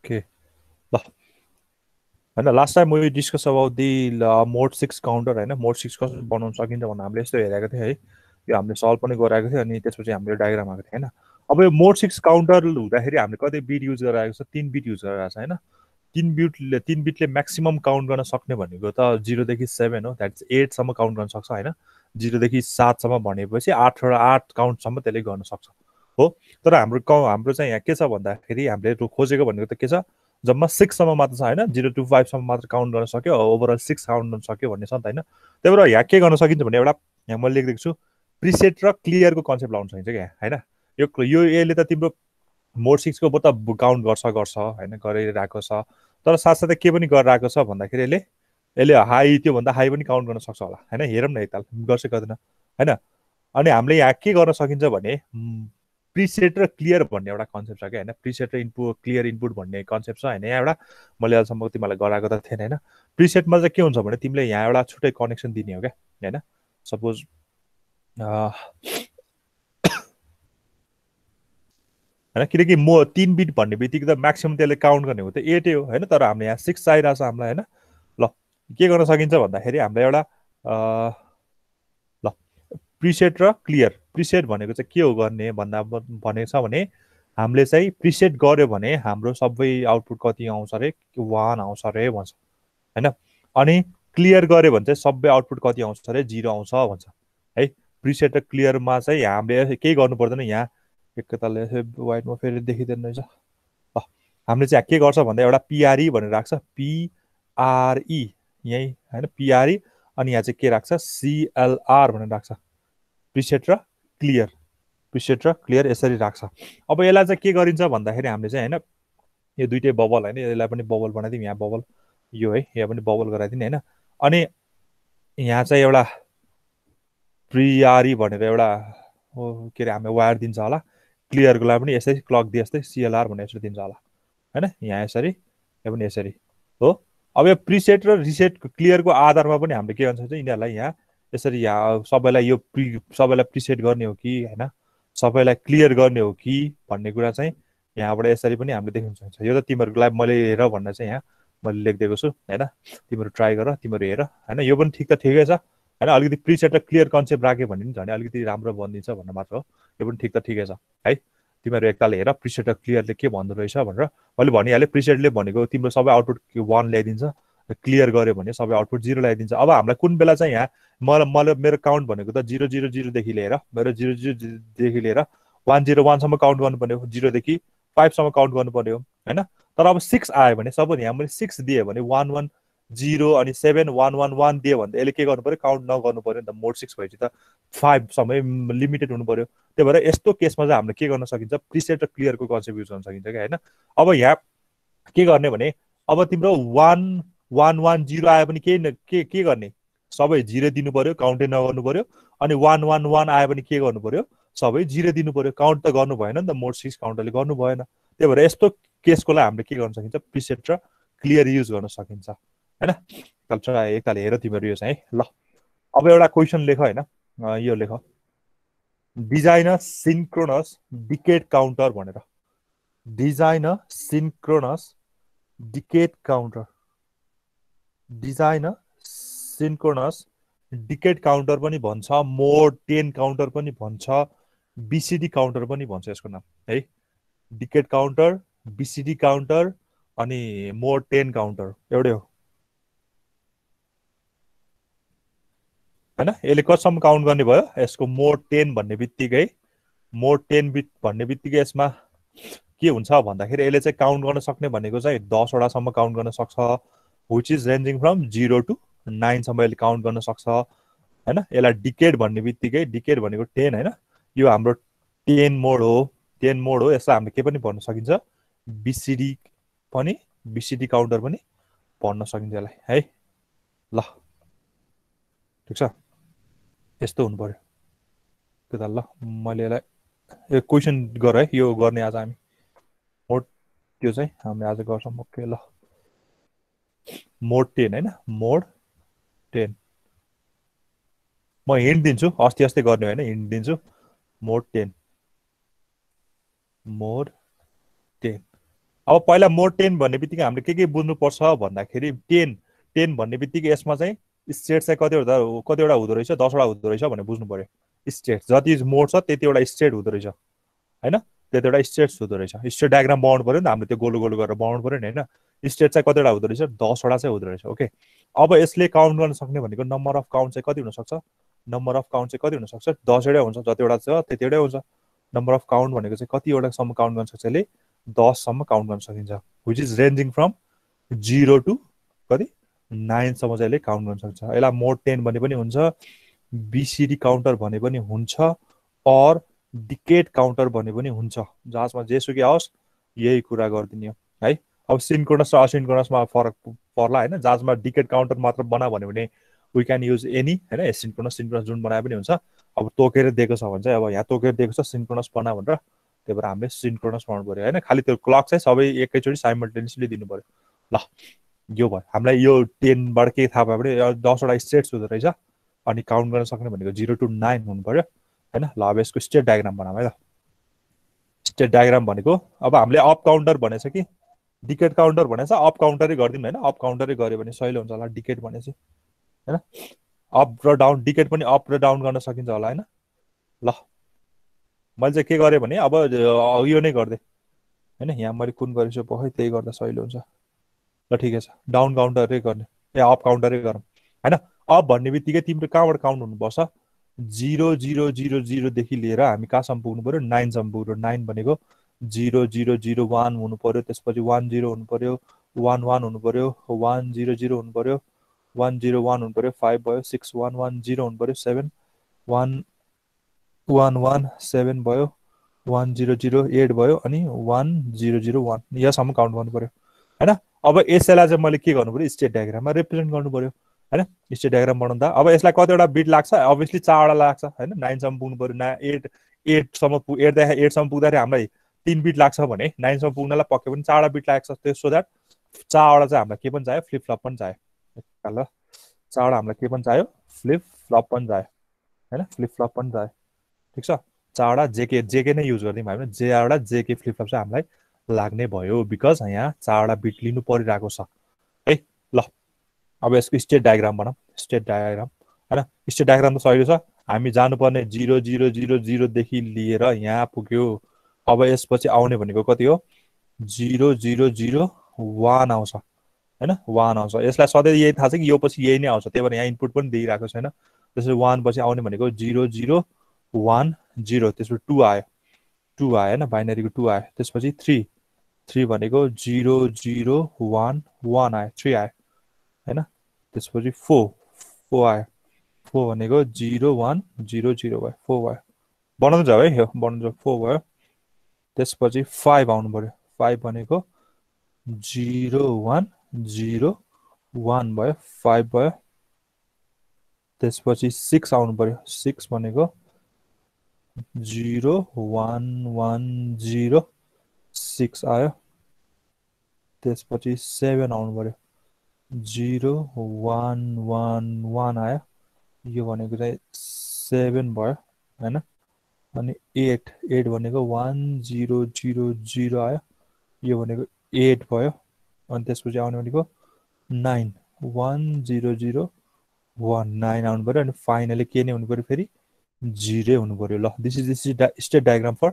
Okay ल होइन last time we discuss about the mod 6 counter होइन मोड 6 कसरी बनाउन सकिन्छ भनेर हामीले यस्तो हेरेको थियौँ है यो हामीले सल्भ पनि गराएको थियो अनि त्यसपछि हामीले डायग्राम आएको थियो होइन अब यो मोड 6 काउन्टर हुँदाखेरि हामीले कति बिट युज गरिरहेको छ 3 बिट युज गरिरहेको छ होइन 3 बिटले म्याक्सिमम काउन्ट गर्न सक्ने भनेको त 0 देखि 7 हो द्याट्स 8सम्म काउन्ट गर्न सक्छ होइन 0 देखि 7सम्म भनेपछि 8 काउन्टसम्म त्यसले गर्न सक्छ हो तर हाम्रो चाहिँ यहाँ के छ भन्दाखेरि हामीले खोजेको भनेको त के छ जम्मा 6सम्म मात्र छ होइन 0 to 5सम्म मात्र काउन्ट गर्न सक्यो ओभरअल 6 काउन्ट गर्न सक्यो भन्ने छ नि त होइन त्यही भएर यहाँ के गर्न सकिन्छ भने एउटा यहाँ मैले लेखिदिएको छु प्रिसेट र क्लियरको कन्सेप्ट लाउन सकिन्छ क्या होइन यो यसले त तिम्रो मोड 6को त काउन्ट गर्छ होइन गरिरहेको छ तर साथसाथै के पनि गरिरहेको छ भन्दाखेरि यसले हाई त्योभन्दा हाई पनि काउन्ट गर्न सक्छ होला होइन हेरौँ न एकताल गर्छ गर्दैन होइन अनि हामीले यहाँ के गर्न सकिन्छ भने प्रिसेट र क्लियर भन्ने एउटा कन्सेप्ट छ क्या होइन प्रिसेट र इनपुट क्लियर इनपुट भन्ने कन्सेप्ट छ होइन यहाँ एउटा मैले अहिलेसम्म तिमीलाई गराएको त थिएन होइन प्रिसेटमा चाहिँ के हुन्छ भने तिमीले यहाँ एउटा छुट्टै कनेक्सन दिने हो क्या होइन सपोज होइन किनकि म 3 बिट भन्ने बित्तिकै त म्याक्सिमम् त्यसले काउन्ट गर्ने हो त 8 हो होइन तर हामीले यहाँ 6 चाहिरहेको छ हामीलाई होइन ल के गर्न सकिन्छ भन्दाखेरि हामीले एउटा ल प्रिसेट र क्लियर प्रिसेट भनेको चाहिँ के हो गर्ने भन्दा भनेको छ भने हामीले चाहिँ प्रिसेट गर्यो भने हाम्रो सबै आउटपुट कति आउँछ अरे 1 आउँछ अरे भन्छ होइन अनि क्लियर गर्यो भने चाहिँ सबै आउटपुट कति आउँछ अरे 0 आउँछ भन्छ है प्रिसेट र क्लियरमा चाहिँ हामीले केही गर्नु पर्दैन यहाँ एकताले वाइटमा फेरि देखिँदैन रहेछ ल हामीले चाहिँ के गर्छ भन्दा एउटा पिआरई भनेर राख्छ पिआरई यहीँ होइन पिआरई अनि यहाँ चाहिँ के राख्छ सिएलआर भनेर राख्छ प्रिसेट र क्लियर यसरी राख्छ अब यसलाई चाहिँ के गरिन्छ भन्दाखेरि हामीले चाहिँ होइन यो दुइटै बबल होइन यसलाई पनि बबल बनाइदिउँ यहाँ बबल यो है यहाँ पनि बबल गराइदिने होइन अनि यहाँ चाहिँ एउटा प्रिआरई भनेर एउटा के अरे हामीले वायर दिन्छ होला क्लियरको लागि पनि यसै क्लक दिए जस्तै सिएलआर भनेर यसरी दिन्छ होला होइन यहाँ यसरी यहाँ पनि यसरी हो अब यो प्रिसेट र रिसेट क्लियरको आधारमा पनि हामीले के गर्न सक्छ यिनीहरूलाई यहाँ यसरी यहाँ सबैलाई प्रिसेट गर्ने हो कि होइन सबैलाई क्लियर गर्ने हो कि भन्ने कुरा चाहिँ यहाँबाट यसरी पनि हामीले देख्न सक्छ यो त तिमीहरूको लागि मैले हेर भनेर चाहिँ यहाँ मैले लेखिदिएको छु होइन तिमीहरू ट्राई गर तिमीहरू हेर होइन यो पनि ठिकै छ होइन अलिकति प्रिसेट र क्लियर कन्सेप्ट राख्यो भने नि झन् अलिकति राम्रो बनिदिन्छ भन्ने मात्र हो यो पनि ठिकै छ है तिमीहरू एकताल हेर प्रिसेट र क्लियरले के भन्दो रहेछ भनेर मैले भनिहालेँ प्रिसेटले भनेको तिम्रो सबै आउटपुट 1 ल्याइदिन्छ क्लियर गर्यो भने सबै आउटपुट 0 ल्याइदिन्छ अब हामीलाई कुन बेला चाहिँ यहाँ मलाई मेरो काउन्ट भनेको त 0 लिएर मेरो 0 लिएर 101सम्म काउन्ट गर्नु पर्ने हो 0 देखि 5सम्म काउन्ट गर्नु पर्ने हो होइन तर अब 6 आयो भने सपोज यहाँ मैले 6 दिएँ भने 110 अनि 7111 दियो भने यसले के गर्नु पर्यो काउन्ट नगर्नु पर्यो नि त मोड 6 भएपछि त 5सम्मै लिमिटेड हुनु पर्यो त्यही भएर यस्तो केसमा चाहिँ हामीले के गर्न सकिन्छ प्रिसेट र क्लियरको कन्सेप्ट युज गर्न सकिन्छ क्या होइन अब यहाँ के गर्ने भने अब तिम्रो 1110 आयो भने के गर्ने सबै 0 दिनु पर्यो काउन्टै नगर्नु पर्यो अनि 111 आयो भने के गर्नु पर्यो सबै 0 दिनु पर्यो काउन्ट त गर्नु भएन नि त मोड 6 काउन्टरले गर्नु भएन त्यही भएर यस्तो केसको लागि हामीले के गर्न सकिन्छ प्रिसेट र क्लियर युज गर्न सकिन्छ होइन एकताल हेर तिमीहरू यो चाहिँ ल अब एउटा क्वेसन लेख होइन यो लेख डिजाइन सिन्क्रोनस डिकेड काउन्टर भनेर design synchronous decade counter design synchronous decade counter पनि भन्छ मोड 10 काउन्टर पनि भन्छ बिसिडी काउन्टर पनि भन्छ यसको नाम है डिकेड काउन्टर बिसिडी काउन्टर अनि मोड 10 काउन्टर एउटै हो होइन यसले कतिसम्म काउन्ट गर्ने भयो यसको मोड 10 भन्ने बित्तिकै मोड 10 भन्ने बित्तिकै यसमा के हुन्छ भन्दाखेरि यसले चाहिँ काउन्ट गर्न सक्ने भनेको चाहिँ 10वटासम्म काउन्ट गर्न सक्छ विच इज रेन्जिङ फ्रम 0 to 9सम्म यसले काउन्ट गर्न सक्छ होइन यसलाई डिकेड भन्ने बित्तिकै डिकेड भनेको 10 होइन यो हाम्रो 10 मोड हो यसलाई हामीले के पनि भन्न सकिन्छ बिसिडी काउन्टर पनि भन्न सकिन्छ यसलाई है ल ठिक छ यस्तो हुनु पर्यो त्यो त ल मैले यसलाई यो क्वेसन गर है यो गर्ने आज हामी मोड त्यो चाहिँ हामीले आज गर्छौँ ओके ल मोड 10 होइन मोड 10 म हिन्ट दिन्छु अस्ति गर्ने होइन हिन्ट दिन्छु मोड 10 अब पहिला मोड 10 भन्ने बित्तिकै हामीले के बुझ्नुपर्छ भन्दाखेरि 10 भन्ने बित्तिकै यसमा चाहिँ स्टेट चाहिँ कतिवटा हुँदो रहेछ, 10वटा हुँदो रहेछ भनेर बुझ्नु पर्यो। स्टेट जति मोड छ त्यतिवटा स्टेट हुँदो रहेछ होइन, त्यतिवटा स्टेट्स हुँदो रहेछ। स्टेट डायग्राम बनाउनु पर्यो नि त हामीले, त्यो गोलो गोलो गरेर बनाउनु पर्यो नि होइन। स्टेट चाहिँ कतिवटा हुँदो रहेछ, 10वटा चाहिँ हुँदो रहेछ। ओके, अब यसले काउन्ट गर्न सक्ने भनेको नम्बर अफ काउन्ट चाहिँ कति हुनसक्छ, नम्बर अफ काउन्ट चाहिँ कति हुनसक्छ, 10वटै हुन्छ, जतिवटा छ त्यतिवटै हुन्छ। नम्बर अफ काउन्ट भनेको चाहिँ कतिवटासम्म काउन्ट गर्न सक्छ यसले, 10सम्म काउन्ट गर्न सकिन्छ, विच इज रेन्जिङ फ्रम 0 to कति 9सम्म चाहिँ यसले काउन्ट गर्न सक्छ। यसलाई मोड 10 भने पनि हुन्छ, बिसिडी काउन्टर भने पनि हुन्छ, और डिकेड काउन्टर भने पनि हुन्छ, जहाँसमा जेसुकै आओस् यही कुरा गरिदिने हो है। अब सिन्क्रोनस र असिन्क्रोनसमा फरक पर्ला होइन, जहाँसमा डिकेड काउन्टर मात्र बना भन्यो भने वी क्यान युज एनी होइन, एसिन्क्रोनस सिन्क्रोनस जुन बनाए पनि हुन्छ। अब तोकेर दिएको छ भने चाहिँ अब यहाँ तोकेर दिएको छ सिन्क्रोनस बना भनेर, त्यही भएर हामीले सिन्क्रोनस बनाउनु पर्यो होइन। खालि त्यो क्लक चाहिँ सबै एकैचोटि साइमल्टेनियसली दिनु पर्यो। ल यो भयो हामीलाई, यो 10बाट के थाहा भयो भने 10वटा स्टेट्स हुँदो रहेछ, अनि काउन्ट गर्न सक्ने भनेको 0 to 9 हुनु पर्यो होइन। ल अब यसको स्टेट डायग्राम बनाऊँ है। ल स्टेट डायग्राम भनेको अब हामीले अप काउन्टर भनेछ कि डिकेड काउन्टर भनेछ, अप काउन्टरै गरिदिउँ होइन, अप काउन्टरै गऱ्यो भने सहिलो हुन्छ होला डिकेड भनेपछि होइन। अप र डाउन, डिकेड पनि अप र डाउन गर्न सकिन्छ होला होइन। ल मैले चाहिँ के गरेँ भने अब यो नै गरिदिएँ होइन, यहाँ मैले कुन गरेछु पो त्यही गर्दा सहिलो हुन्छ। ल ठिकै छ, डाउन काउन्टरै गर्ने, अप काउन्टरै गरौँ होइन। अप भन्ने बित्तिकै तिम्रो कहाँबाट काउन्ट हुनुपर्छ, 0000देखि लिएर हामी कहाँसम्म पुग्नु पर्यो, 9सम्म पुग्नु। 9 भनेको 0001 हुनु पर्यो, त्यसपछि 10 हुनु पर्यो, 11 हुनु पर्यो, 100 हुनु पर्यो, 101 हुनु पर्यो, 5 भयो, 6110 हुनु पर्यो, 7117 भयो, 1008 भयो, अनि 1001 यहाँसम्म काउन्ट गर्नु पर्यो होइन। अब यसलाई चाहिँ मैले के गर्नु पर्यो, स्टेट डायग्राममा रिप्रेजेन्ट गर्नु पर्यो होइन। स्टेट डायग्राम बनाउँदा अब यसलाई कतिवटा बिट लाग्छ, अभियसली 4वटा लाग्छ होइन। 9सम्म पुग्नु पर्यो, 8सम्म 8सम्म पुग्दाखेरि हामीलाई 3 बिट लाग्छ भने 9सम्म पुग्नलाई पक्कै पनि 4वटा बिट लाग्छ, त्यो सो द्याट 4वटा चाहिँ हामीलाई के पनि चाहियो, फ्लिप फ्लप पनि चाहियो। ल 4वटा हामीलाई के पनि चाहियो, फ्लिप फ्लप पनि चाहियो होइन, फ्लिप फ्लप पनि चाहियो ठिक छ। 4वटा जेके नै युज गरिदिउँ हामीले, 4वटा जेके फ्लिप फ्लप चाहिँ हामीलाई लाग्ने भयो, बिकज यहाँ 4वटा बिट लिनु परिरहेको छ है। ल अब यसको स्टेट डायग्राम बनाऊँ, स्टेट डायग्राम होइन। स्टेट डायग्राम त सहिलो छ, हामी जानुपर्ने 0000देखि लिएर यहाँ पुग्यो। अब यसपछि आउने भनेको कति हो, 0001 आउँछ होइन, 1 आउँछ। यसलाई सधैँ यही थाहा छ कि यो पछि यही नै आउँछ, त्यही भएर यहाँ इनपुट पनि दिइरहेको छैन। त्यसपछि 1 पछि आउने भनेको 0010, त्यसपछि 2 आयो, 2 आयो होइन, बाइनरीको 2 आयो। त्यसपछि 3 भनेको 0011 आयो, 3 आयो होइन। त्यसपछि 4 आयो, 4 भनेको 0100 भयो, 4 भयो। बनाउनु जाऊ है, यो बनाउनु जाऊ, 4 भयो। त्यसपछि 5 आउनु पर्यो, 5 भनेको 0101 भयो, 5 भयो। त्यसपछि 6 आउनु पर्यो, 6 भनेको 0110, 6 आयो। त्यसपछि 7 आउनु पर्यो, 0111 आयो, यो भनेको चाहिँ 7 भयो होइन। अनि 8 भनेको 1000 आयो, यो भनेको 8 भयो। अनि त्यसपछि आउने भनेको 9, 1001 आउनु पर्यो। अनि फाइनली के नै हुनु पर्यो, फेरि 0 हुनु पर्यो। ल this is state diagram for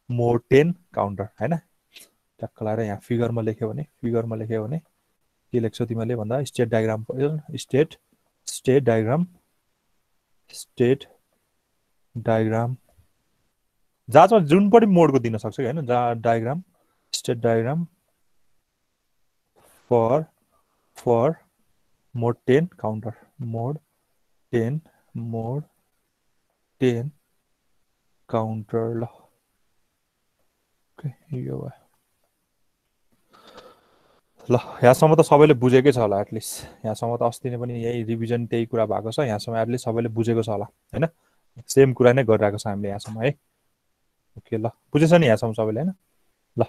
mod 10 counter होइन। टक्क लगाएर यहाँ फिगरमा लेख्यो भने के लेख्छौ तिमीले भन्दा, स्टेट डायग्राम स्टेट डायग्राम जहाँ जुन पनि मोडको दिन सक्छ होइन, जहाँ diagram state diagram for mod 10 counter, mod 10 counter. ल यो भयो। ल यहाँसम्म त सबैले बुझेकै छ होला, एटलिस्ट यहाँसम्म त अस्ति नै पनि यही रिभिजन त्यही कुरा भएको छ, यहाँसम्म एटलिस्ट सबैले बुझेको छ होला होइन। सेम कुरा नै गरिरहेको छ हामीले यहाँसम्म है। ओके ल बुझेछ नि यहाँसम्म सबैले होइन। ल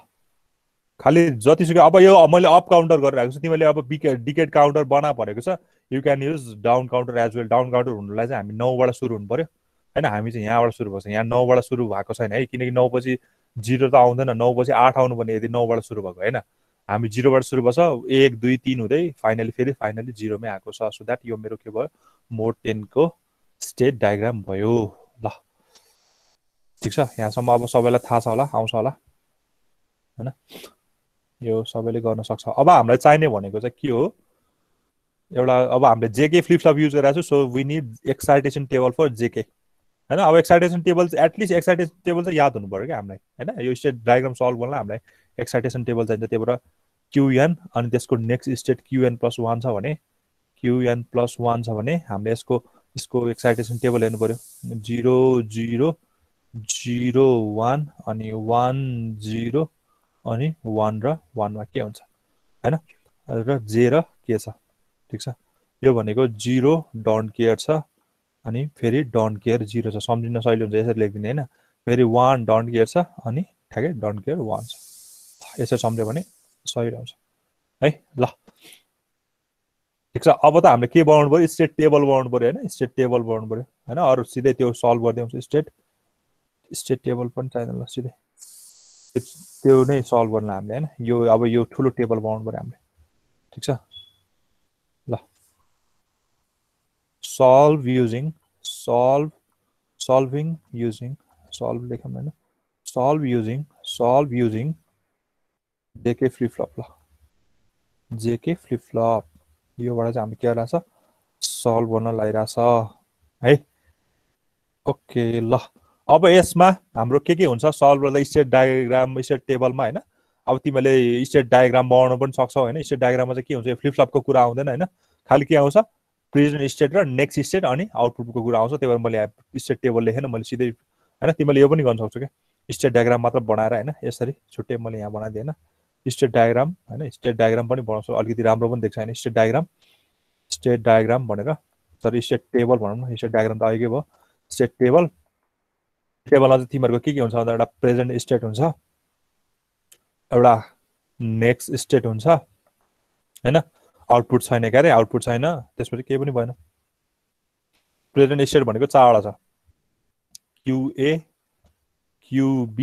खालि जतिसुकै अब यो मैले अप काउन्टर गरिरहेको छु, तिमीले अब डिकेड काउन्टर बना भनेको छ, you can use down counter as well. Down counter हुनुलाई चाहिँ हामी 9बाट सुरु हुनु पर्यो होइन, हामी चाहिँ यहाँबाट सुरु भएको छ, यहाँ 9बाट सुरु भएको छैन है, किनकि 9 पछि 0 त आउँदैन 9 पछि 8 आउनु पर्ने यदि 9 बाट सुरु भएको हैन हामी 0 बाट सुरु भछ 1 2 3 हुँदै फाइनली 0 मै आएको छ सो दैट यो मेरो के भयो मोड 10 को स्टेट डायग्राम भयो ल ठीक छ यहाँसम्म अब सबैलाई थाहा छ होला आउँछ होला हैन यो सबैले गर्न सक्छ अब हामीलाई चाहिने भनेको चाहिँ के हो एउटा अब हामीले जेके फ्लिप फ्लप युज गरिरहेको छु so we need excitation table for JK हैन अब excitation table at least excitation table चाहिँ याद हुनु पर्यो क्या हामीलाई हैन यो स्टेट डायग्राम सल्भ गर्न हामीलाई एक्साइटेसन टेबल चाहिन्छ त्यहीबाट क्युएन अनि त्यसको नेक्स्ट स्टेट क्युएन प्लस 1 छ भने क्युएन प्लस 1 छ भने हामीले यसको एक्साइटेसन टेबल हेर्नु पर्यो 0 0 0 1 अनि 1 0 अनि 1 र 1 मा के हुन्छ हैन र जे र के छ ठीक छ यो भनेको 0 डोन्ट केयर छ अनि फेरि डोन्ट केयर 0 छ सम्झिन सजिलो हुन्छ यसरी लेख्दिने हैन फेरि 1 डोन्ट केयर छ अनि ठ्याक्कै डोन्ट केयर 1 छ यसरी सम्झ्यो भने सही हुन्छ है ल ठीक छ अब त हामीले के बनाउनु पर्यो स्टेट टेबल बनाउनु पर्यो हैन स्टेट टेबल बनाउनु पर्यो हैन अरु सिधै त्यो सल्भ गर्दै हुन्छ स्टेट टेबल पनि चाहिदैन ल सिधै त्यो नै सल्भ गर्न हामीले हैन यो अब यो ठुलो टेबल बनाउनु पर्यो हामीले ठीक छ ल solving using JK flip flop ल JK flip flop योबाट चाहिँ हामी के गरिरहेछ सल्भ गर्न लागिरहेछ है ओके ल अब यसमा हाम्रो के हुन्छ सल्भ गर्दा स्टेट डायग्राम स्टेट टेबलमा हैन अब तिमीले स्टेट डायग्राम बनाउन पनि सक्छौ हैन स्टेट डायग्राममा चाहिँ के हुन्छ फ्लिप फ्लपको कुरा आउँदैन हैन खाली के आउँछ प्रेजेन्ट स्टेट र नेक्स्ट स्टेट अनि आउटपुटको कुरा आउँछ त्यही भएर मैले स्टेट टेबल लेखेन मैले सिधै हैन तिमीले यो पनि गर्न सक्छौ के स्टेट डायग्राम मात्र बनाएर हैन यसरी छुट्टै मैले यहाँ बनाइदिए हैन स्टेट डायग्राम हैन स्टेट डायग्राम पनि बनाउँछु अलिकति राम्रो पनि देख्छ हैन स्टेट डायग्राम भनेर सरी स्टेट टेबल भनौँ न स्टेट डायग्राम त आइगयो भयो स्टेट टेबलमा चाहिँ तिमीहरुको के हुन्छ भन्दा एउटा प्रेजेन्ट स्टेट हुन्छ एउटा नेक्स्ट स्टेट हुन्छ हैन आउटपुट छैन के अरे आउटपुट छैन त्यसपछि केही पनि भएन प्रेजेन्ट स्टेट भनेको चारवटा छ QA QB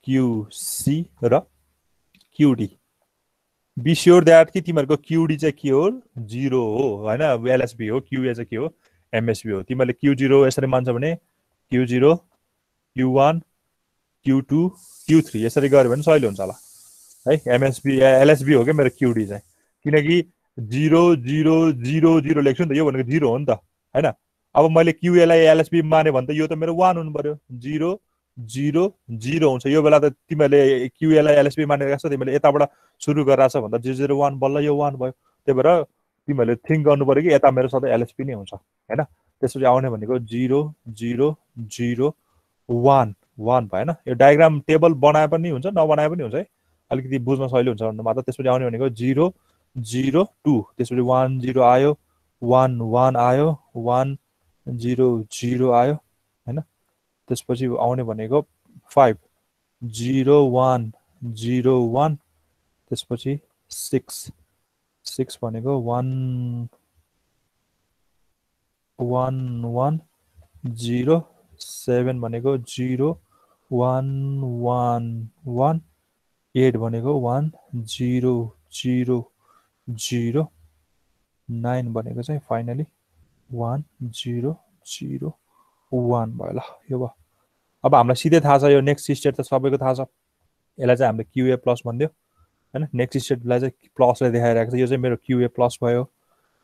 QC र QD बी स्योर दैट कि तिमीहरुको QD चाहिँ के हो 0 हो हैन LSB हो QA चाहिँ के हो MSB हो तिमीले Q0 यसरी मान्छ भने Q0 Q1 Q2 Q3 यसरी गर्यो भने सजिलो हुन्छ होला है MSB LSB हो के मेरो QD चाहिँ किनकि 0 0 0 0 लेख्छु नि त यो भनेको 0 हो नि त हैन अब मैले QA लाई LSB माने भने त यो त मेरो 1 हुनु पर्यो 0 0 0 हुन्छ यो बेला त तिमीले QA लाई LSB मानेको छ तिमीले यताबाट सुरु गरिराछ भन्दा 001 बल्ल यो 1 भयो त्यही भएर तिमीले थिंक गर्नु पर्यो कि यता मेरो सधैँ LSB नै हुन्छ हैन त्यसपछि आउने भनेको 0 0 0 1 1 भएन यो डायग्राम टेबल बनाए पनि हुन्छ नबनाए पनि हुन्छ है अलिकति बुझ्न सजिलो हुन्छ भन्नु मात्र त्यसपछि आउने भनेको 0 0 2 त्यसपछि 1 0 आयो 1 1 आयो 1 0 0 आयो हैन त्यसपछि आउने भनेको 5 0 1 0 1 त्यसपछि 6 भनेको 1 1 1 0 7 भनेको 0 1 1 1 8 भनेको 1 0 0 0 9 भनेको चाहिँ फाइनली 1 0 0 1 भयो ल यो भयो अब हामीलाई सिधै थाहा छ यो नेक्स्ट स्टेट त सबैको थाहा छ यसलाई चाहिँ हामीले QA प्लस भन्दियो हैन नेक्स्ट स्टेटलाई चाहिँ प्लसले देखाइरहेको छ यो चाहिँ मेरो QA प्लस भयो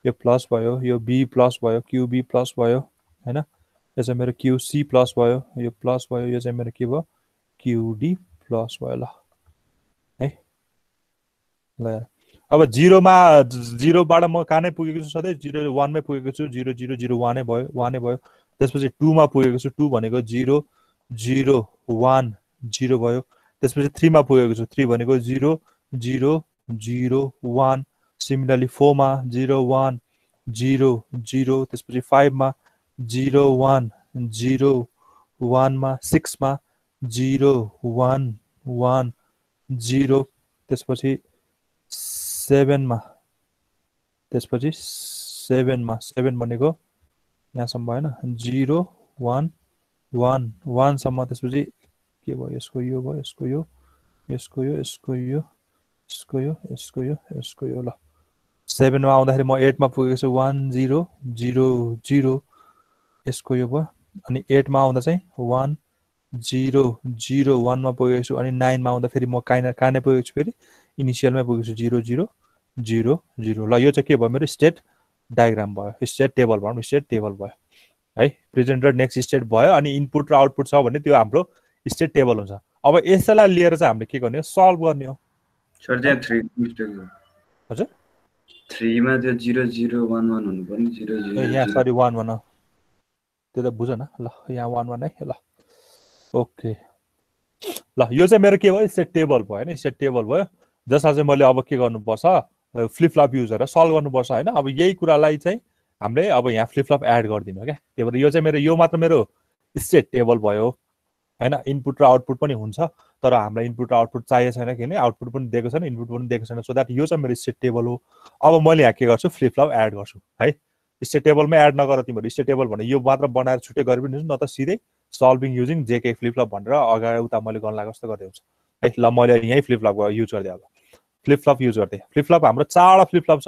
यो प्लस भयो यो B प्लस भयो QB प्लस भयो हैन यो चाहिँ मेरो QC प्लस भयो यो प्लस भयो यो चाहिँ मेरो के भयो QD प्लस भयो ल है ल अब 0 मा 0 बाट म कानै पुगेको छु सधैँ 0 1 मै पुगेको छु 0 0 0 1 नै भयो 1 नै भयो त्यसपछि 2 मा पुगेको छु 2 भनेको 0 0 1 0 भयो त्यसपछि 3 मा पुगेको छु 3 भनेको 0 0 0 1 सिमिलरली 4 मा 0 1 0 0 त्यसपछि 5 मा 0 1 0 1 मा 6 मा 0 1 1 0 त्यसपछि 7 मा त्यसपछि 7 मा 7 भनेको यहाँसम्म भएन 0 1 1 1 सम्म त्यसपछि के भयो यसको यो भयो यसको यो यसको यो यसको यो यसको यो यसको यो यसको यो ल 7 मा आउँदाखेरि म 8 मा पुगेको छु 1 0 0 0 यसको यो भयो अनि 8 मा आउँदा चाहिँ 1 0 0 1 मा पुगेको छु अनि 9 मा आउँदा फेरि म काने पुगेको छु फेरि इनिशियलमै पुगेको छु 0 0 0 0 ल यो चाहिँ के भयो मेरो स्टेट डायग्राम भयो स्टेट टेबल भनौँ स्टेट टेबल भयो है प्रेजेन्ट र नेक्स्ट स्टेट भयो अनि इनपुट र आउटपुट छ भने त्यो हाम्रो स्टेट टेबल हुन्छ अब यसलाई लिएर चाहिँ हामीले के गर्ने हो सल्भ गर्ने हो सर त्यहाँ 3 मिस्टेक हो हजुर 3 मा त्यो 0 0 1 1 हुनु पर्ने 0 0 यहाँ सरी 1 1 त्यो त बुझ न ल यहाँ 1 1 है ल ओके ल यो चाहिँ मेरो के भयो स्टेट टेबल भयो हैन स्टेट टेबल भयो जसमा चाहिँ मैले अब के गर्नुपर्छ फ्लिप फ्लप युज गरेर सल्भ गर्नुपर्छ हैन अब यही कुरालाई चाहिँ हामीले अब यहाँ फ्लिप फ्लप एड गरिदिनु हो क्या त्यही भएर यो चाहिँ मेरो यो मात्र मेरो स्टेट टेबल भयो हैन इनपुट र आउटपुट पनि हुन्छ तर हामीलाई इनपुट र आउटपुट चाहिएको छैन किन आउटपुट पनि दिएको छैन इनपुट पनि दिएको छैन सो द्याट यो चाहिँ मेरो स्टेट टेबल हो अब मैले यहाँ के गर्छु फ्लिप फ्लप एड गर्छु है स्टेट टेबलमै एड नगर तिमीहरू स्टेट टेबल भने यो मात्र बनाएर छुट्टै गरे पनि हुन्छ न त सिधै solving using JK flip flop भनेर अगाडि उता मैले गर्न लाग्यो जस्तो गर्दै हुन्छ है ल मैले यहीँ फ्लिप फ्लप युज गर्दै अब फ्लिप फ्लप युज गर्दै फ्लिप फ्लप हाम्रो 4 फ्लिप फ्लप छ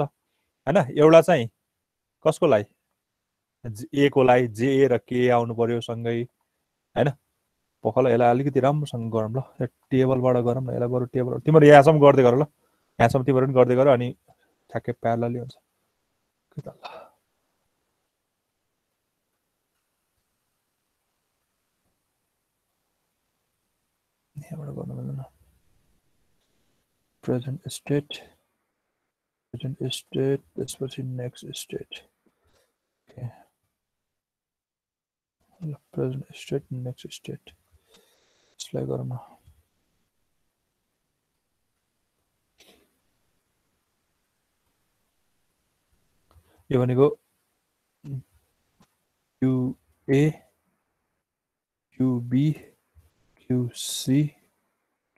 हैन एउटा चाहिँ कसको लागि ए को लागि जे र के आउनु पर्यो सँगै हैन पखल यसलाई अलिकति राम्रोसँग गरौँ ल टेबलबाट गरौँ न यसलाई बरु टेबल तिमीहरू यहाँसम्म गर्दै गर ल यहाँसम्म तिमीहरू पनि गर्दै गर अनि ठ्याक्कै प्यारलली हुन्छ के त ल यहाँबाट गर्नु मिल्दैन प्रेजेन्ट स्टेट त्यसपछि नेक्स्ट स्टेट ओके ल प्रेजेन्ट स्टेट नेक्स्ट स्टेट यसलाई गरौँ न यो भनेको QA QB QC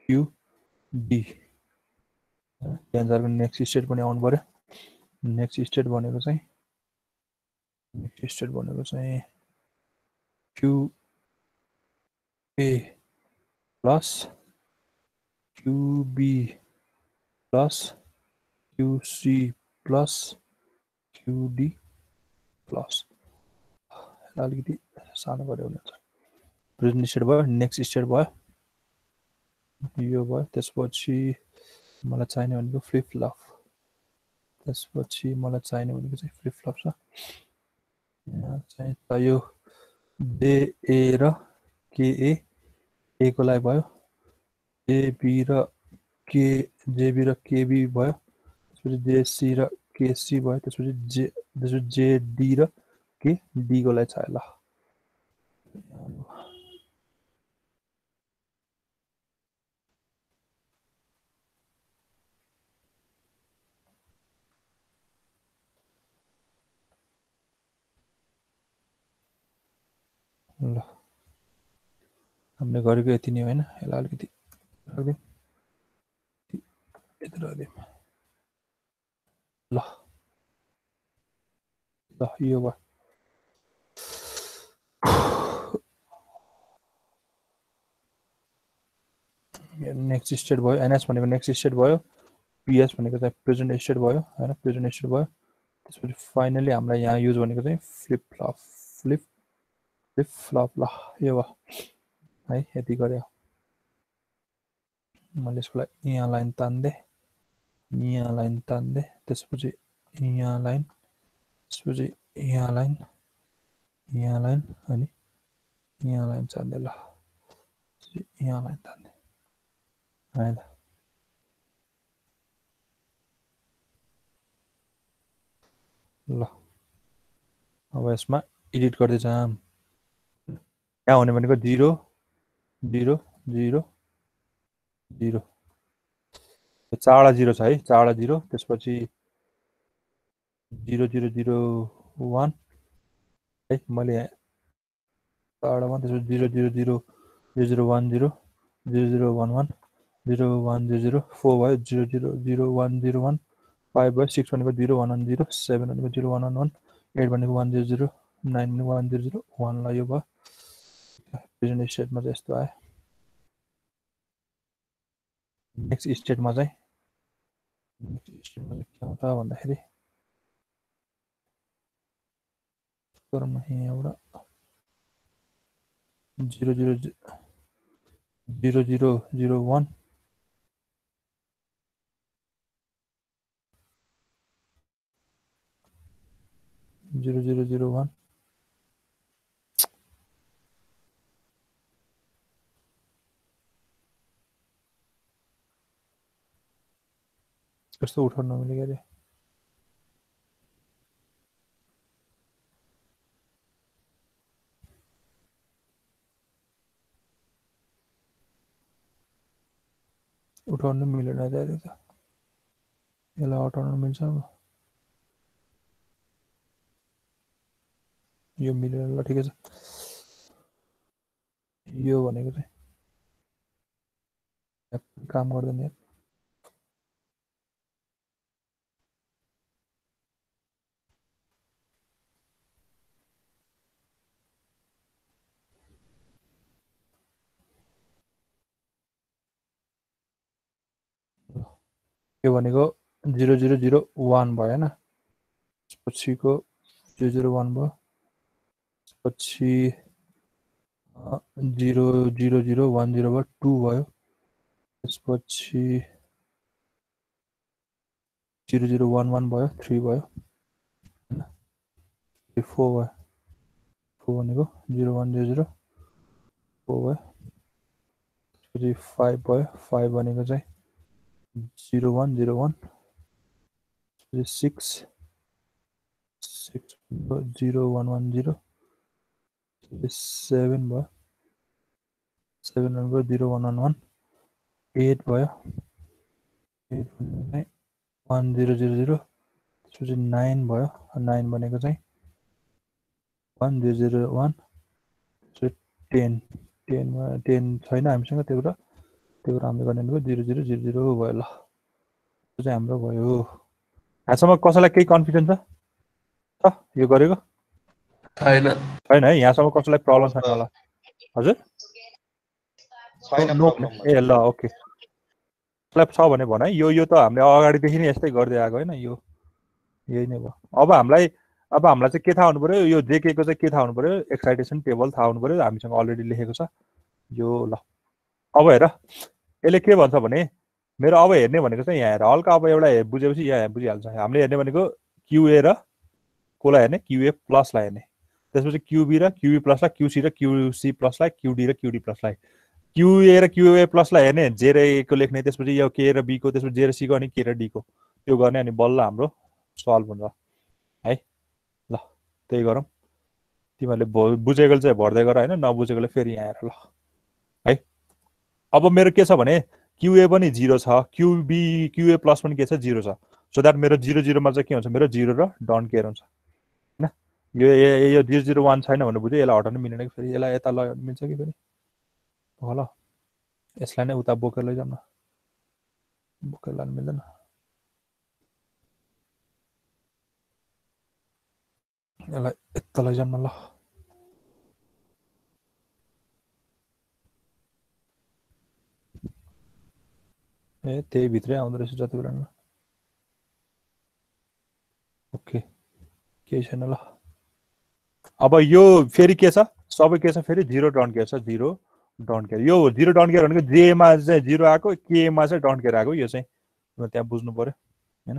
QD त्यहाँको नेक्स्ट स्टेट पनि आउनु पर्यो नेक्स्ट स्टेट भनेको चाहिँ QA plus QB plus QC plus QD plus अलिकति सानो गरे हुन्छ प्रेजेन्ट स्टेट भयो नेक्स्ट स्टेट भयो यो भयो त्यसपछि मलाई चाहिने भनेको फ्लिप फ्लप त्यसपछि मलाई चाहिने भनेको चाहिँ फ्लिप फ्लप छ यहाँ चाहिँ चाहियो JA र KA A को लागि भयो JB र KB भयो त्यसपछि JC र KC भयो त्यसपछि JD र KD को लागि चाहियो ल ल हामीले गरेको यति नै होइन यसलाई अलिकति राख्दिउँ यति राख्दिउँ ल ल यो भयो नेक्स्ट स्टेट भयो एनएस भनेको नेक्स्ट स्टेट भयो पिएस भनेको चाहिँ प्रेजेन्ट स्टेट भयो हैन प्रेजेन्ट स्टेट भयो त्यसपछि फाइनली हामीलाई यहाँ युज भनेको चाहिँ फ्लिप फ्लप ल यो भयो है यति गर्यो मैले यसको लागि यहाँ लाइन तान्दे त्यसपछि यहाँ लाइन त्यसपछि यहाँ लाइन अनि यहाँ लाइन तान्दे ल यहाँ लाइन तान्दे हैन ल अब यसमा एडिट गर्दै जाम यहाँ हुने भनेको 0 0 0 0 चारवटा 0 छ है चारवटा 0 त्यसपछि 0 0 0 1 है मैले यहाँ चारवटामा त्यसपछि 0 0 0 0 0 1 0 0 0 1 1 0 1 0 0 4 भयो 0 0 0 1 0 1 5 भयो 6 भनेको 0 1 1 0 7 भनेको 0 1 1 1 8 भनेको 1 0 0 9 भनेको 1 0 0 1 ल यो भयो प्रेजेन्ट स्टेटमा चाहिँ यस्तो आयो नेक्स्ट स्टेटमा चाहिँ के हो त भन्दाखेरि गरौँ न यहाँबाट 0001 0001 कस्तो उठाउन नमिलेको अरे उठाउन मिलेन दाइ त यसलाई हटाउन मिल्छ अब यो मिलेन ल ठिकै छ यो भनेको चाहिँ काम गर्दैन यार यो भनेको 0001 भयो हैन पछिको 001 भयो पछि 00010 भयो 2 भयो त्यसपछि 0011 भयो 3 भयो 4 भयो 4 भनेको 0100 4 भयो पछि 5 भयो 5 भनेको चाहिँ 0101 6 0110 7 भयो 7 भनेको 0111 8 भयो 8 1000 त्यसपछि 9 भयो 9 भनेको चाहिँ 1001 10 10 छैन हामीसँग त्यो कुरा हामीले गर्ने भनेको 0000 भयो ल त्यो चाहिँ हाम्रो भयो यहाँसम्म कसैलाई केही कन्फ्युजन छ यो गरेको छैन छैन है यहाँसम्म कसैलाई प्रब्लम छैन होला हजुर छैन प्रब्लम ए ल ओके कसैलाई छ भने भन है यो त हामीले अगाडिदेखि नै यस्तै गर्दै आएको होइन यो यही नै भयो अब हामीलाई चाहिँ के थाहा हुनु पर्यो यो जेके को चाहिँ के थाहा हुनु पर्यो एक्साइटेसन टेबल थाहा हुनु पर्यो हामीसँग अलरेडी लेखेको छ यो ल अब हेर यसले के भन्छ भने मेरो अब हेर्ने भनेको चाहिँ यहाँ हेर हल्का अब एउटा बुझेपछि यहाँ बुझिहाल्छ हामीले हेर्ने भनेको क्युए र कोलाई हेर्ने क्युए प्लसलाई हेर्ने त्यसपछि क्युबी र क्युबी प्लसलाई क्युसी र क्युसी प्लसलाई क्युडी र क्युडी प्लसलाई क्युए र क्युए प्लसलाई हेर्ने जे र ए को लेख्ने त्यसपछि यो के र बी को त्यसपछि जे र सी को अनि के र डी को त्यो गर्ने अनि बल्ल हाम्रो सल्भ हुन्छ है ल त्यही गरौँ तिमीहरूले बुझेको चाहिँ भर्दै गर होइन नबुझेकोले फेरि यहाँ हेर ल है अब मेरो के छ भने क्युए पनि 0 छ क्युए प्लस पनि के छ 0 छ सो द्याट मेरो 00 चाहिँ के हुन्छ मेरो 0 र डन्ट केयर हुन्छ होइन यो 001 छैन भने बुझ्यो यसलाई हटाउनु मिलेन कि फेरि यसलाई यता ल मिल्छ कि फेरि होला यसलाई नै उता बोकेर लैजाउँ न बोकेर लानु मिल्दैन यसलाई यता लैजाउँ न ल ए त्यही भित्रै आउँदो रहेछ जति बेला न ओके केही छैन ल अब यो फेरि के छ सबै के छ फेरि 0 डन्ट केयर छ 0 डन्ट केयर यो 0 डन्ट केयर भनेको जेमा चाहिँ 0 आएको केमा चाहिँ डन्ट केयर आएको यो चाहिँ त्यहाँ बुझ्नु पर्यो हैन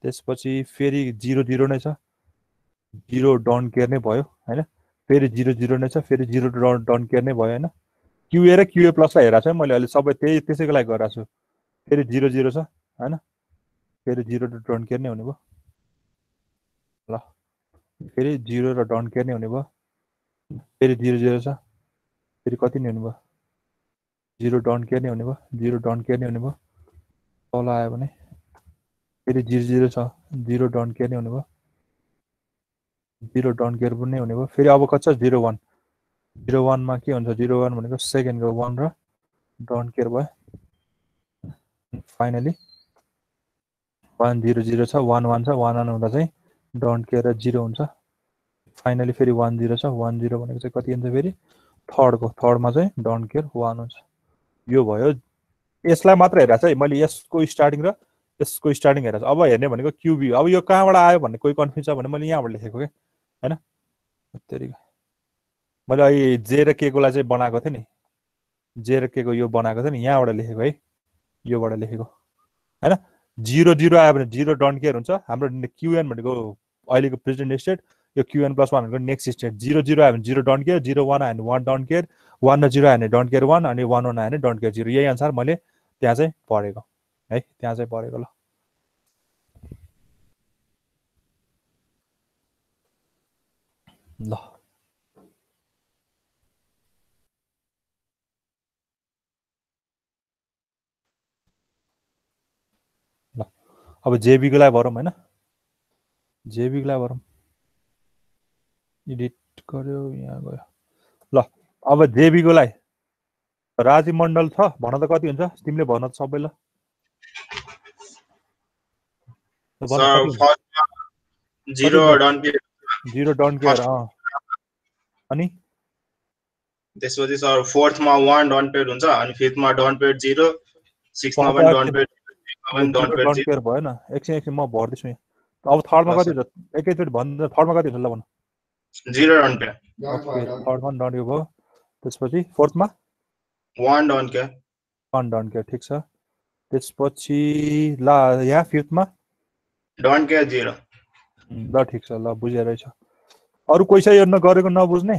त्यसपछि फेरि 0 नै छ 0 डन्ट केयर नै भयो हैन फेरि 0 नै छ फेरि 0 डन्ट केयर नै भयो हैन क्युए र क्युए प्लसलाई हेरेको छु मैले अहिले सबै त्यसैको लागि गरिरहेको छु फेरि 0 छ हैन फेरि 0 डन्ट केयर नै हुने भयो ल फेरि 0 र डन्ट केयर नै हुने भयो फेरि 0 छ फेरि कति नै हुने भयो 0 डन्ट केयर नै हुने भयो 0 डन्ट केयर नै हुने भयो तल आयो भने फेरि 0 छ 0 डन्ट केयर नै हुने भयो 0 डन्ट केयर पनि हुने भयो फेरि अब कति छ 01 01 मा के हुन्छ 01 भनेको सेकेन्डको 1 र डन्ट केयर भयो फाइनली 100 छ 11 छ 11 हुँदा चाहिँ डन्ट केयर र 0 हुन्छ फाइनली फेरि 10 छ 10 भनेको चाहिँ कति हुन्छ फेरि थर्डमा चाहिँ डन्ट केयर 1 हुन्छ यो भयो यसलाई मात्र हेरेको छ है मैले, यसको स्टार्टिङ र यसको स्टार्टिङ हेरेको छु। अब हेर्ने भनेको क्युबी, अब यो कहाँबाट आयो भन्ने कोही कन्फ्युज छ भने मैले यहाँबाट लेखेको क्या होइन। मैले अहिले जे र के को लाई चाहिँ बनाएको थिएँ नि, जे र के को यो बनाएको थिएँ नि, यहाँबाट लेखेको है, योबाट लेखेको होइन। 0 0 आयो भने 0 डन्ट केयर हुन्छ। हाम्रो क्युएन भनेको अहिलेको प्रेजेन्ट स्टेट, यो क्युएन प्लस 1 भनेको नेक्स्ट स्टेट। 0 0 आयो भने 0 डन्ट केयर, 0 1 आयो भने 1 डन्ट केयर, 1 र 0 आयो भने डन्ट केयर 1, अनि 1 1 आयो भने डन्ट केयर 0। यही अनुसार मैले त्यहाँ चाहिँ पढेको है, त्यहाँ चाहिँ पढेको। ल ल अब जेबीको लागि भरौँ होइन, जेबीको लागि भरौँ। एडिट गर्यो, यहाँ गयो। ल अब जेबीको लागि राजीव मण्डल छ भन त कति हुन्छ, तिमीले भन त सबैलाई। सर फर्स्टमा 0 डन्ट केयर, 0 डन्ट केयर अनि त्यसपछि सर फोर्थमा 1 डन्ट केयर हुन्छ, अनि फिफ्थमा डन्ट केयर 0, सिक्समा पनि डन्ट केयर, सेभेनमा डन्ट केयर भएन। एकछिन म भर्दैछु यहाँ। अब थर्डमा कति हुन्छ एकैचोटि भन्छ, थर्डमा कति हुन्छ ल भन। 0 डन्ट केयर, थर्डमा डन्ट केयर भयो। त्यसपछि फोर्थमा 1 डन्ट केयर, 1 डन्ट केयर, ठिक छ। त्यसपछि ल यहाँ फिफ्थमा डन्ट केयर 0। ल ठिक छ, ल बुझेर रहेछ। अरू कोही यो गरेको नबुझ्ने।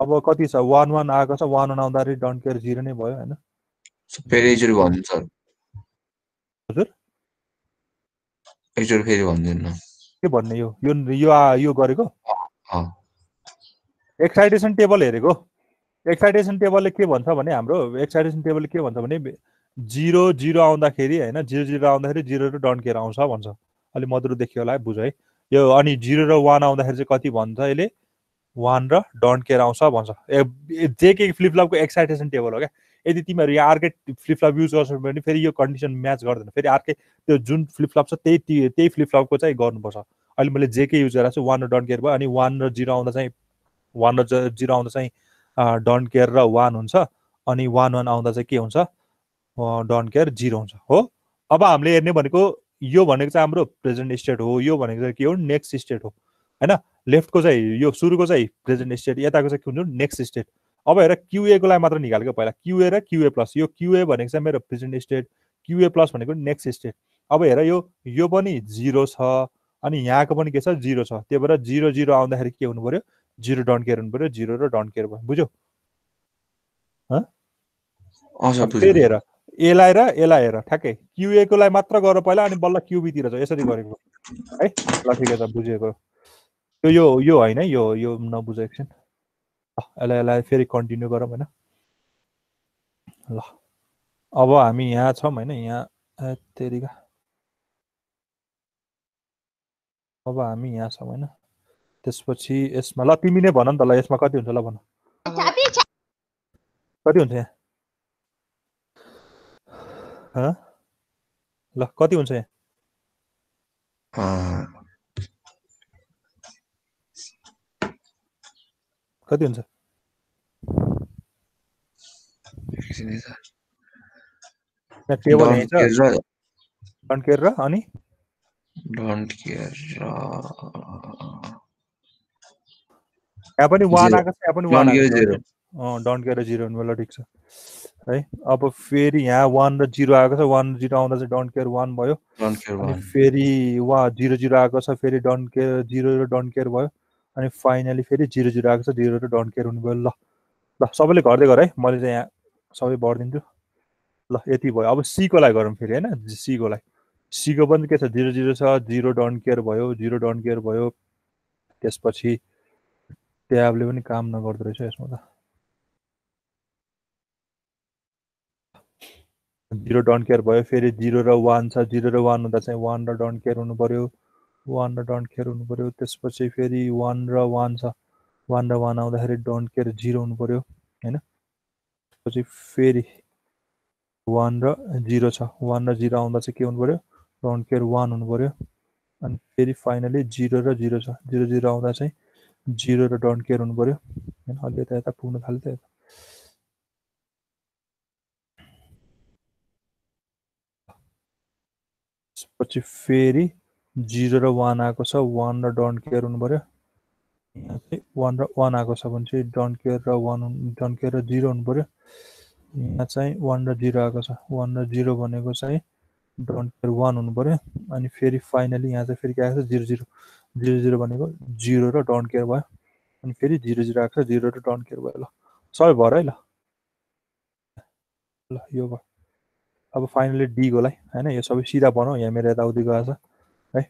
अब कति छ 1 1 आएको छ, 1 1 आउँदाखेरि डन्ट केयर 0 नै भयो होइन। फेरि एकचोटि भन्नु सर, हजुर एकचोटि फेरि भनिदिनु न के भन्ने। यो गरेको एक्साइटेसन टेबल हेरेको। एक्साइटेसन टेबलले के भन्छ भने, हाम्रो एक्साइटेसन टेबलले के भन्छ भने 0 0 आउँदाखेरि होइन, 0 0 आउँदाखेरि 0 र डन्ट केयर आउँछ भन्छ। अलि मधुरो देखियो होला है, बुझ है यो। अनि 0 र 1 आउँदाखेरि चाहिँ कति भन्छ यसले, 1 र डन्ट केयर आउँछ भन्छ। जेके फ्लिपफ्लपको एक्साइटेसन टेबल हो क्या। यदि तिमीहरू यहाँ अर्कै फ्लिपफ्लप युज गर्छौ भने फेरि यो कन्डिसन म्याच गर्दैन, फेरि अर्कै त्यो जुन फ्लिपफ्लप छ त्यही फ्लिपफ्लपको चाहिँ गर्नुपर्छ। अहिले मैले जेके युज गरेको छु, 1 र डन्ट केयर भयो, अनि 1 र 0 आउँदा चाहिँ 1 र 0 आउँदा चाहिँ डन्ट केयर र 1 हुन्छ, अनि 1 1 आउँदा चाहिँ के हुन्छ, डन्ट केयर 0 हुन्छ हो। अब हामीले हेर्ने भनेको यो भनेको चाहिँ हाम्रो प्रेजेन्ट स्टेट हो, यो भनेको चाहिँ के हो, नेक्स्ट स्टेट हो होइन। लेफ्टको चाहिँ यो सुरुको चाहिँ प्रेजेन्ट स्टेट, यताको चाहिँ के हुन्छ नेक्स्ट स्टेट। अब हेर क्युएको लागि मात्र निकालेको पहिला, क्युए र क्युए प्लस। यो क्युए भनेको चाहिँ मेरो प्रेजेन्ट स्टेट, क्युए प्लस भनेको नेक्स्ट स्टेट। अब हेर यो पनि 0 छ, अनि यहाँको पनि के छ 0 छ। त्यही भएर 0 0 आउँदाखेरि के हुनु पर्यो, 0 डन्ट केयर हुनु पर्यो, 0 र डन्ट केयर भयो, बुझ्यौ। फेरि हेर एलाई र एलाई हेर ठ्याक्कै, क्युएको लाई मात्र गर पहिला, अनि बल्ल क्युबीतिर छ, यसरी गरेको है। ल ठिकै छ, बुझेको। यो होइन है, यो नबुझेको एकछिन। यसलाई फेरि कन्टिन्यू गरौँ होइन। ल अब हामी यहाँ छौँ होइन, यहाँ तेरिका। अब हामी यहाँ छौँ होइन। त्यसपछि यसमा ल तिमी नै भन नि त, ल यसमा कति हुन्छ ल भन, कति हुन्छ यहाँ ल कति हुन्छ यहाँ, कति हुन्छ टेबल यही छ, डन्ट केयर र अनि डन्ट केयर यहाँ पनि 1 आएको छ, यहाँ पनि 1 आएको छ, 0 डन्ट केयर 0 हुनु ल ठिक छ है। अब फेरि यहाँ 1 र 0 आएको छ, 1 र 0 आउँदा चाहिँ डन्ट केयर 1 भयो, अनि फेरि 0 0 आएको छ, फेरि डन्ट केयर 0 र डन्ट केयर भयो, अनि फाइनली फेरि 0 0 आएको छ, 0 र डन्ट केयर हुनु भयो। ल सबैले गर्दै गर है, मैले चाहिँ यहाँ सबै भरिदिन्छु। ल यति भयो। अब सीको लागि गरौँ फेरि होइन, सीको लागि। सीको पनि के छ, 0 0 छ, 0 डन्ट केयर भयो, 0 डन्ट केयर भयो। त्यसपछि ट्याबले पनि काम नगर्दो रहेछ यसमा त। 0 डन्ट केयर भयो, फेरि 0 र 1 छ, 0 र 1 हुँदा चाहिँ 1 र डन्ट केयर हुनु पर्यो, 1 र डन्ट केयर हुनु पर्यो। त्यसपछि फेरि 1 र 1 छ, 1 र 1 आउँदाखेरि डन्ट केयर 0 हुनु पर्यो होइन। त्यसपछि फेरि 1 र 0 छ, 1 र 0 आउँदा चाहिँ के हुनु पर्यो, डन्ट केयर 1 हुनु पर्यो, अनि फेरि फाइनली 0 र 0 छ, 0 0 आउँदा चाहिँ 0 र डन्ट केयर हुनु पर्यो होइन। अलि यता पुग्न थाल्यो त। पछि फेरि 0 र 1 आएको छ 1 र डोन्ट केयर हुनु पर्यो यहाँ चाहिँ 1 र 1 आएको छ भने चाहिँ डोन्ट केयर र 0 हुनु पर्यो यहाँ चाहिँ 1 र 0 आएको छ 1 र 0 भनेको चाहिँ डोन्ट केयर 1 हुनु पर्यो अनि फेरि फाइनली यहाँ चाहिँ फेरि के आएको छ 0 0 0 0 भनेको 0 र डोन्ट केयर भयो अनि फेरि 0 0 आएको छ 0 र डोन्ट केयर भयो ल सबै भयो है ल ल यो भयो अब फाइनली डी गोलाई हैन यो सबै सिधा बनाऊ यहाँ मेरो यताउति गएको छ है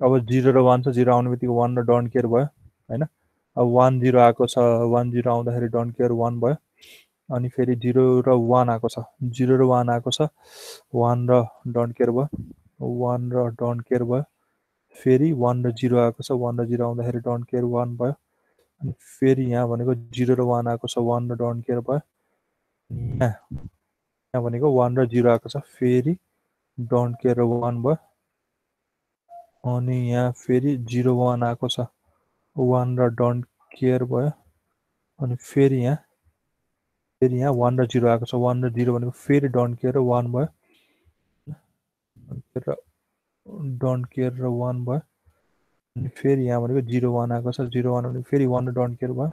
अब 0 र 1 छ 0 आउने बित्तिकै 1 र डोन्ट केयर भयो हैन अब 1 0 आएको छ 1 0 आउँदाखेरि डोन्ट केयर 1 भयो अनि फेरि 0 र 1 आएको छ 0 र 1 आएको छ 1 र डोन्ट केयर भयो 1 र डोन्ट केयर भयो फेरि 1 र 0 आएको छ 1 र 0 आउँदाखेरि डोन्ट केयर 1 भयो अनि फेरि यहाँ भनेको 0 र 1 आएको छ 1 र डोन्ट केयर भयो यहाँ भनेको 1 र 0 आएको छ फेरि डोन्ट केयर 1 भयो अनि यहाँ फेरि 0 1 आएको छ 1 र डोन्ट केयर भयो अनि फेरि यहाँ 1 र 0 आएको छ 1 र 0 भनेको फेरि डोन्ट केयर 1 भयो डोन्ट केयर र 1 भयो अनि फेरि यहाँ भनेको 0 1 आएको छ 0 1 भनेको फेरि 1 र डोन्ट केयर भयो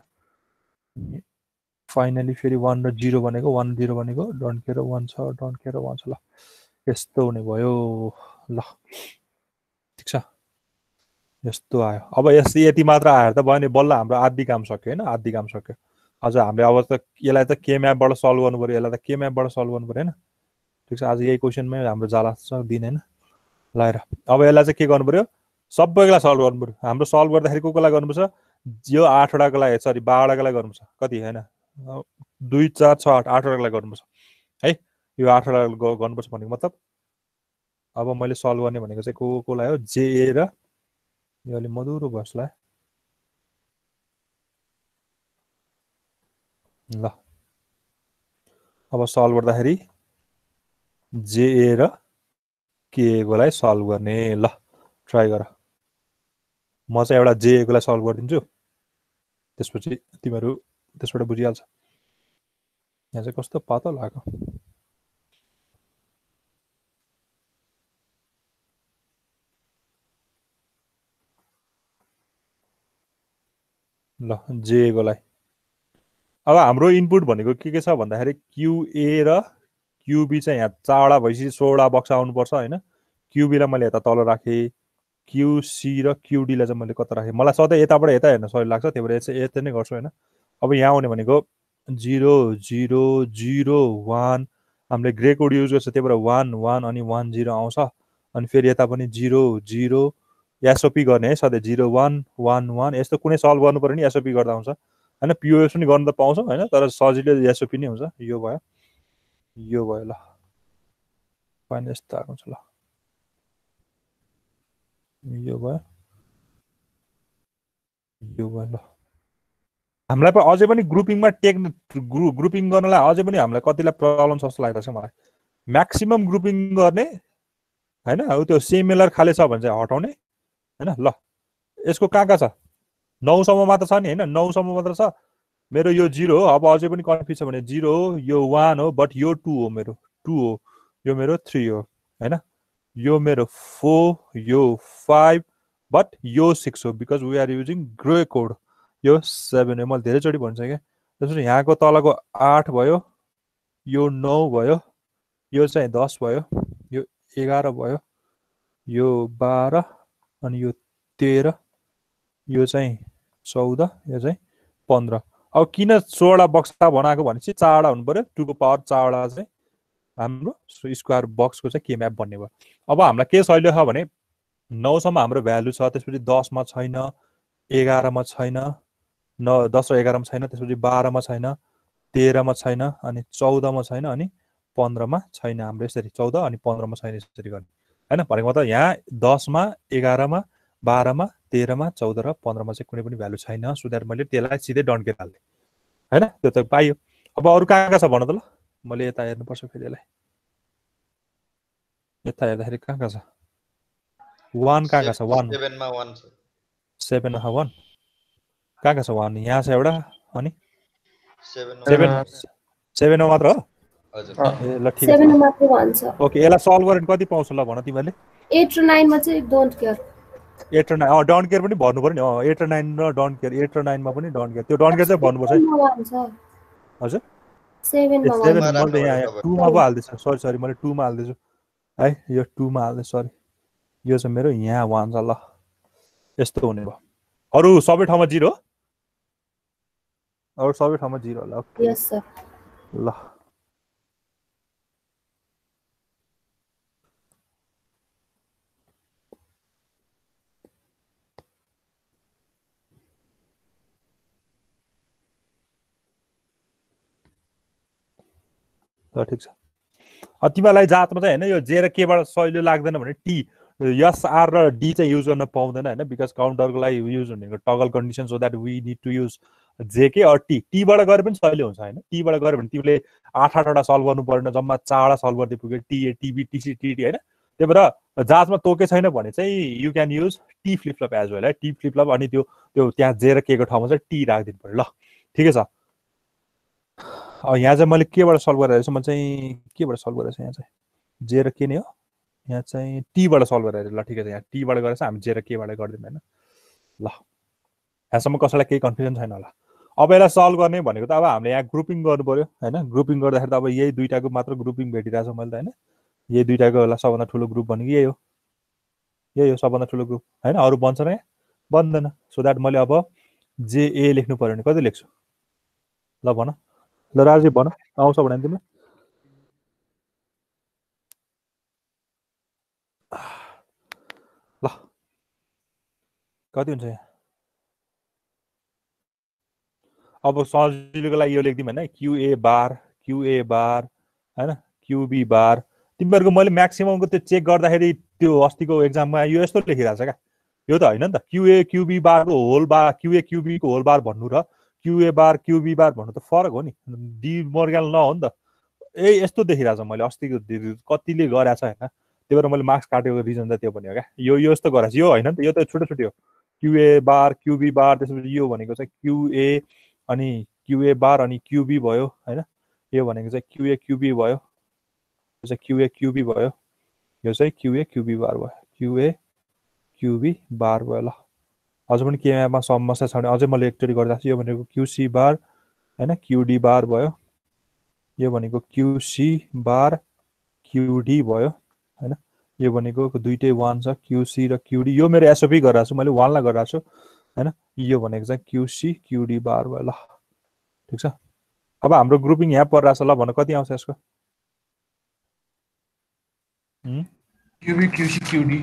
फाइनली फेरि 1 र 0 भनेको 1 0 भनेको डोन्ट केयर 1 छ डोन्ट केयर 1 छ ल यस्तो हुने भयो ल ठीक छ यस्तो आयो अब यति मात्र आएर त भयो नि बल्ल हाम्रो आधी काम सक्यो हैन आधी काम सक्यो अझ हामीले अब त यसलाई त के म्यापबाट सल्भ गर्नु पर्यो यसलाई त के म्यापबाट सल्भ गर्नु पर्यो हैन ठीक छ आज यही क्वेशनमै हाम्रो जाला छ दिन हैन लाएर अब यसलाई चाहिँ के गर्नु पर्यो सबैलाई सल्भ गर्नु पर्यो हाम्रो सल्भ गर्दाखेरि को लागि गर्नुपर्छ यो 8 वटाको लागि सरी 12 वटाको लागि गर्नुपर्छ कति हैन 2 4 6 8 8 वटाको लागि गर्नुपर्छ है यो 8 वटा गर्नुपर्छ भनेको मतलब अब मैले सल्भ गर्ने भनेको चाहिँ को लागि हो जे र यो अलि मधुरो बस्ला ल अब सल्भ गर्दाखेरि जे र के कोलाई सल्भ गर्ने ल ट्राई गर म चाहिँ एउटा जे कोलाई सल्भ गरिदिन्छु त्यसपछि तिमीहरू त्यसबाट बुझिहाल्छ यहाँ चाहिँ कस्तो पातो लाग्यो ल जे कोलाई अब हाम्रो इनपुट भनेको के छ भन्दाखेरि क्युए र क्युबी चाहिँ यहाँ 4वटा भएपछि 16वटा बक्स आउनुपर्छ हैन क्युबीलाई मैले यता तल राखेँ क्युसी र क्युडीलाई चाहिँ मैले कता राखेँ मलाई सधैँ यताबाट यता हेर्न सजिलो लाग्छ त्यही भएर चाहिँ यता नै गर्छु हैन अब यहाँ आउने भनेको 0 0 0 1 हामीले ग्रे कोड युज गर्छ त्यही भएर 1 1 अनि 1 0 आउँछ अनि फेरि यता पनि 0 0 एसओपी गर्ने है सधैँ 0 1 1 1 यस्तो कुनै सल्भ गर्नु पर्यो नि एसओपी गर्दा हुन्छ हैन पिओएस पनि गर्न त पाउँछौँ हैन तर सजिलो एसओपी नै हुन्छ यो भयो ल फाइन यस्तो आएको छ ल यो भयो ल हामीलाई पनि अझै पनि ग्रुपिङमा ग्रुपिङ गर्नलाई अझै पनि हामीलाई कतिलाई प्रब्लम जस्तो लाग्दैछ मलाई म्याक्सिमम ग्रुपिङ गर्ने हैन अब त्यो सिमिलर खाले छ भने चाहिँ हटाउने हैन ल यसको कहाँ छ 9 सम्म मात्र छ नि हैन 9 सम्म मात्र छ मेरो यो 0 हो अब अझै पनि कन्फ्युज छ भने 0 हो यो 1 हो बट यो 2 हो मेरो 2 हो यो मेरो 3 हो हैन यो मेरो 4 यो 5 बट यो 6 हो because we are using Gray code यो 7 हो मैले धेरैचोटि भन्छ क्या त्यसपछि यहाँको तलको 8 भयो यो 9 भयो यो चाहिँ 10 भयो यो 11 भयो यो 12 अनि यो 13 यो चाहिँ 14 यो चाहिँ 15 अब किन 16 बक्सा बनाएको भनेपछि 4वटा हुनु पर्यो 2 को पावर 4वटा चाहिँ हाम्रो स्क्वायर बक्सको चाहिँ के म्याप भन्ने भयो अब हामीलाई के सजिलो छ भने 9 सम्म हाम्रो भ्यालु छ त्यसपछि 10 मा छैन 11 मा छैन 10 र 11 मा छैन त्यसपछि 12 मा छैन 13 मा छैन अनि 14 मा छैन अनि 15 मा छैन हाम्रो यसरी 14 अनि 15 मा छैन यसरी गर्ने हैन भनेको मतलब यहाँ 10 मा 11 मा 12 मा 13 मा 14 र 15 मा चाहिँ कुनै पनि भ्यालु छैन सो दैट मैले त्यसलाई सिधै डन्ट केयर हाल्दै हैन त्यो त पाइयो अब अरु कहाँ छ भन त ल मैले यता हेर्नु पर्छ फेरि यसलाई यता हेर्दाखेरि कहाँ छ 1 कहाँ छ 1 7 मा 1 छ 7 मा 1 कहाँ छ 1 यहाँ छ एउटा अनि 7 7 मा मात्र हो हजुर ए ल ठिक 7 छ मा मात्र 1 छ ओके यसलाई सल्भ गरेर कति पाउँछ ल भन तिमीले 8 र 9 मा चाहिँ डोन्ट केयर 8 र 9 डन्ट केयर पनि भन्नु पर्यो नि 8 र 9 र डन्ट केयर 8 र 9 मा पनि डन्ट केयर त्यो डन्ट केयर चाहिँ भन्नुपर्छ है 7 मा 1 छ हजुर 7 ए मा 7 1 मैले त यहाँ 2 मा पो हाल्दैछु सरी मैले 2 मा हाल्दैछु है यो 2 मा हाल्दै सरी यो चाहिँ मेरो यहाँ 1 छ ल यस्तो हुने भयो अरु सबै ठाउँमा 0 हो अरु सबै ठाउँमा 0 होला यस सर ल ल ठिक छ तिमीलाई जातमा चाहिँ हैन यो जे र के बाट सहिलो लाग्दैन भने टी यस आर र डी चाहिँ युज गर्न पाउँदैन हैन बिकज काउन्टरको लागि युज हुनेको toggle condition so that we need to use J K or T T बाट गरे पनि सहिलो हुन्छ हैन टी बाट गरे भने तिमीले 8 वटा सल्भ गर्नु पर्दैन जम्मा 4 वटा सल्भ गर्दै पुग्यो T A TB TC TD हैन त्यही भएर जातमा तोके छैन भने चाहिँ you can use T flip flop as well है टी फ्लिप फ्लप अनि त्यो त्यहाँ जे र के को ठाउँमा चाहिँ टी राखिदिनु पर्यो ल ठिकै छ यहाँ चाहिँ मैले केबाट सल्भ गरेर म चाहिँ केबाट सल्भ गरेर यहाँ चाहिँ जे र के नै हो यहाँ चाहिँ टीबाट सल्भ गरेर ल ठिकै छ यहाँ टीबाट गरेर हामी जे र केबाट गर्दैनौँ हैन ल यहाँसम्म कसैलाई केही कन्फ्युजन छैन होला अब यसलाई सल्भ गर्ने भनेको त अब हामीले यहाँ ग्रुपिङ गर्नु पर्यो हैन ग्रुपिङ गर्दाखेरि त अब यही दुईटाको मात्र ग्रुपिङ भेटिरहेछ मैले त हैन यही दुईटाको होला सबभन्दा ठुलो ग्रुप भनेको यही हो सबभन्दा ठुलो ग्रुप हैन अरु बन्छ न बन्दैन सो दैट मैले अब जे ए लेख्नु पर्यो भने कति लेख्छु ल भन ल राजु भन आउँछ भने तिमीले ल कति हुन्छ यहाँ अब सजिलोको लागि यो लेख्दिम हैन क्यूए बार हैन क्यूबी बार तिमीहरुको मैले म्याक्सिममको त्यो चेक गर्दाखेरि त्यो अस्तिको एक्जाममा यो यस्तो लेखिरहेछ क्या यो त हैन नि त क्यूए क्यूबी बारको होल बार क्यूए क्यूबी को होल बार भन्नु र क्यूए बार क्यूबी बार भन्नु त फरक हो नि डी मोर्गन ल हो नि त यस्तो देखिरहेछ मैले अस्तिको कतिले गरेछ हैन त्यही भएर मैले मार्क्स काटेको रिजन त त्यो पनि हो क्या यो यस्तो गरेछ यो हैन नि त यो त छोटो छोटो हो क्यूए बार क्यूबी बार त्यसपछि यो भनेको चाहिँ क्यूए अनि क्यूए बार अनि क्यूबी भयो हैन यो भनेको चाहिँ क्यूए क्यूबी भयो यो चाहिँ क्यूए क्यूबी भयो यो चाहिँ क्यूए क्यूबी बार भयो क्यूए क्यूबी बार भयो ल अझ पनि केमा समस्या छ भने अझै मैले एकचोटि गर्दा यो भनेको क्यूसी बार हैन क्यूडी बार भयो यो भनेको क्यूसी बार क्यूडी भयो हैन यो भनेको दुईटै 1 छ क्यूसी र क्यूडी यो मेरो एसओपी गरिरहेको छु मैले 1 ला गरिरहेको छु हैन यो भनेको चाहिँ क्यूसी क्यूडी बार भयो ल ठीक छ अब हाम्रो ग्रुपिङ यहाँ परिरहेछ ल भन कति आउँछ यसको क्यूबी क्यूसी क्यूडी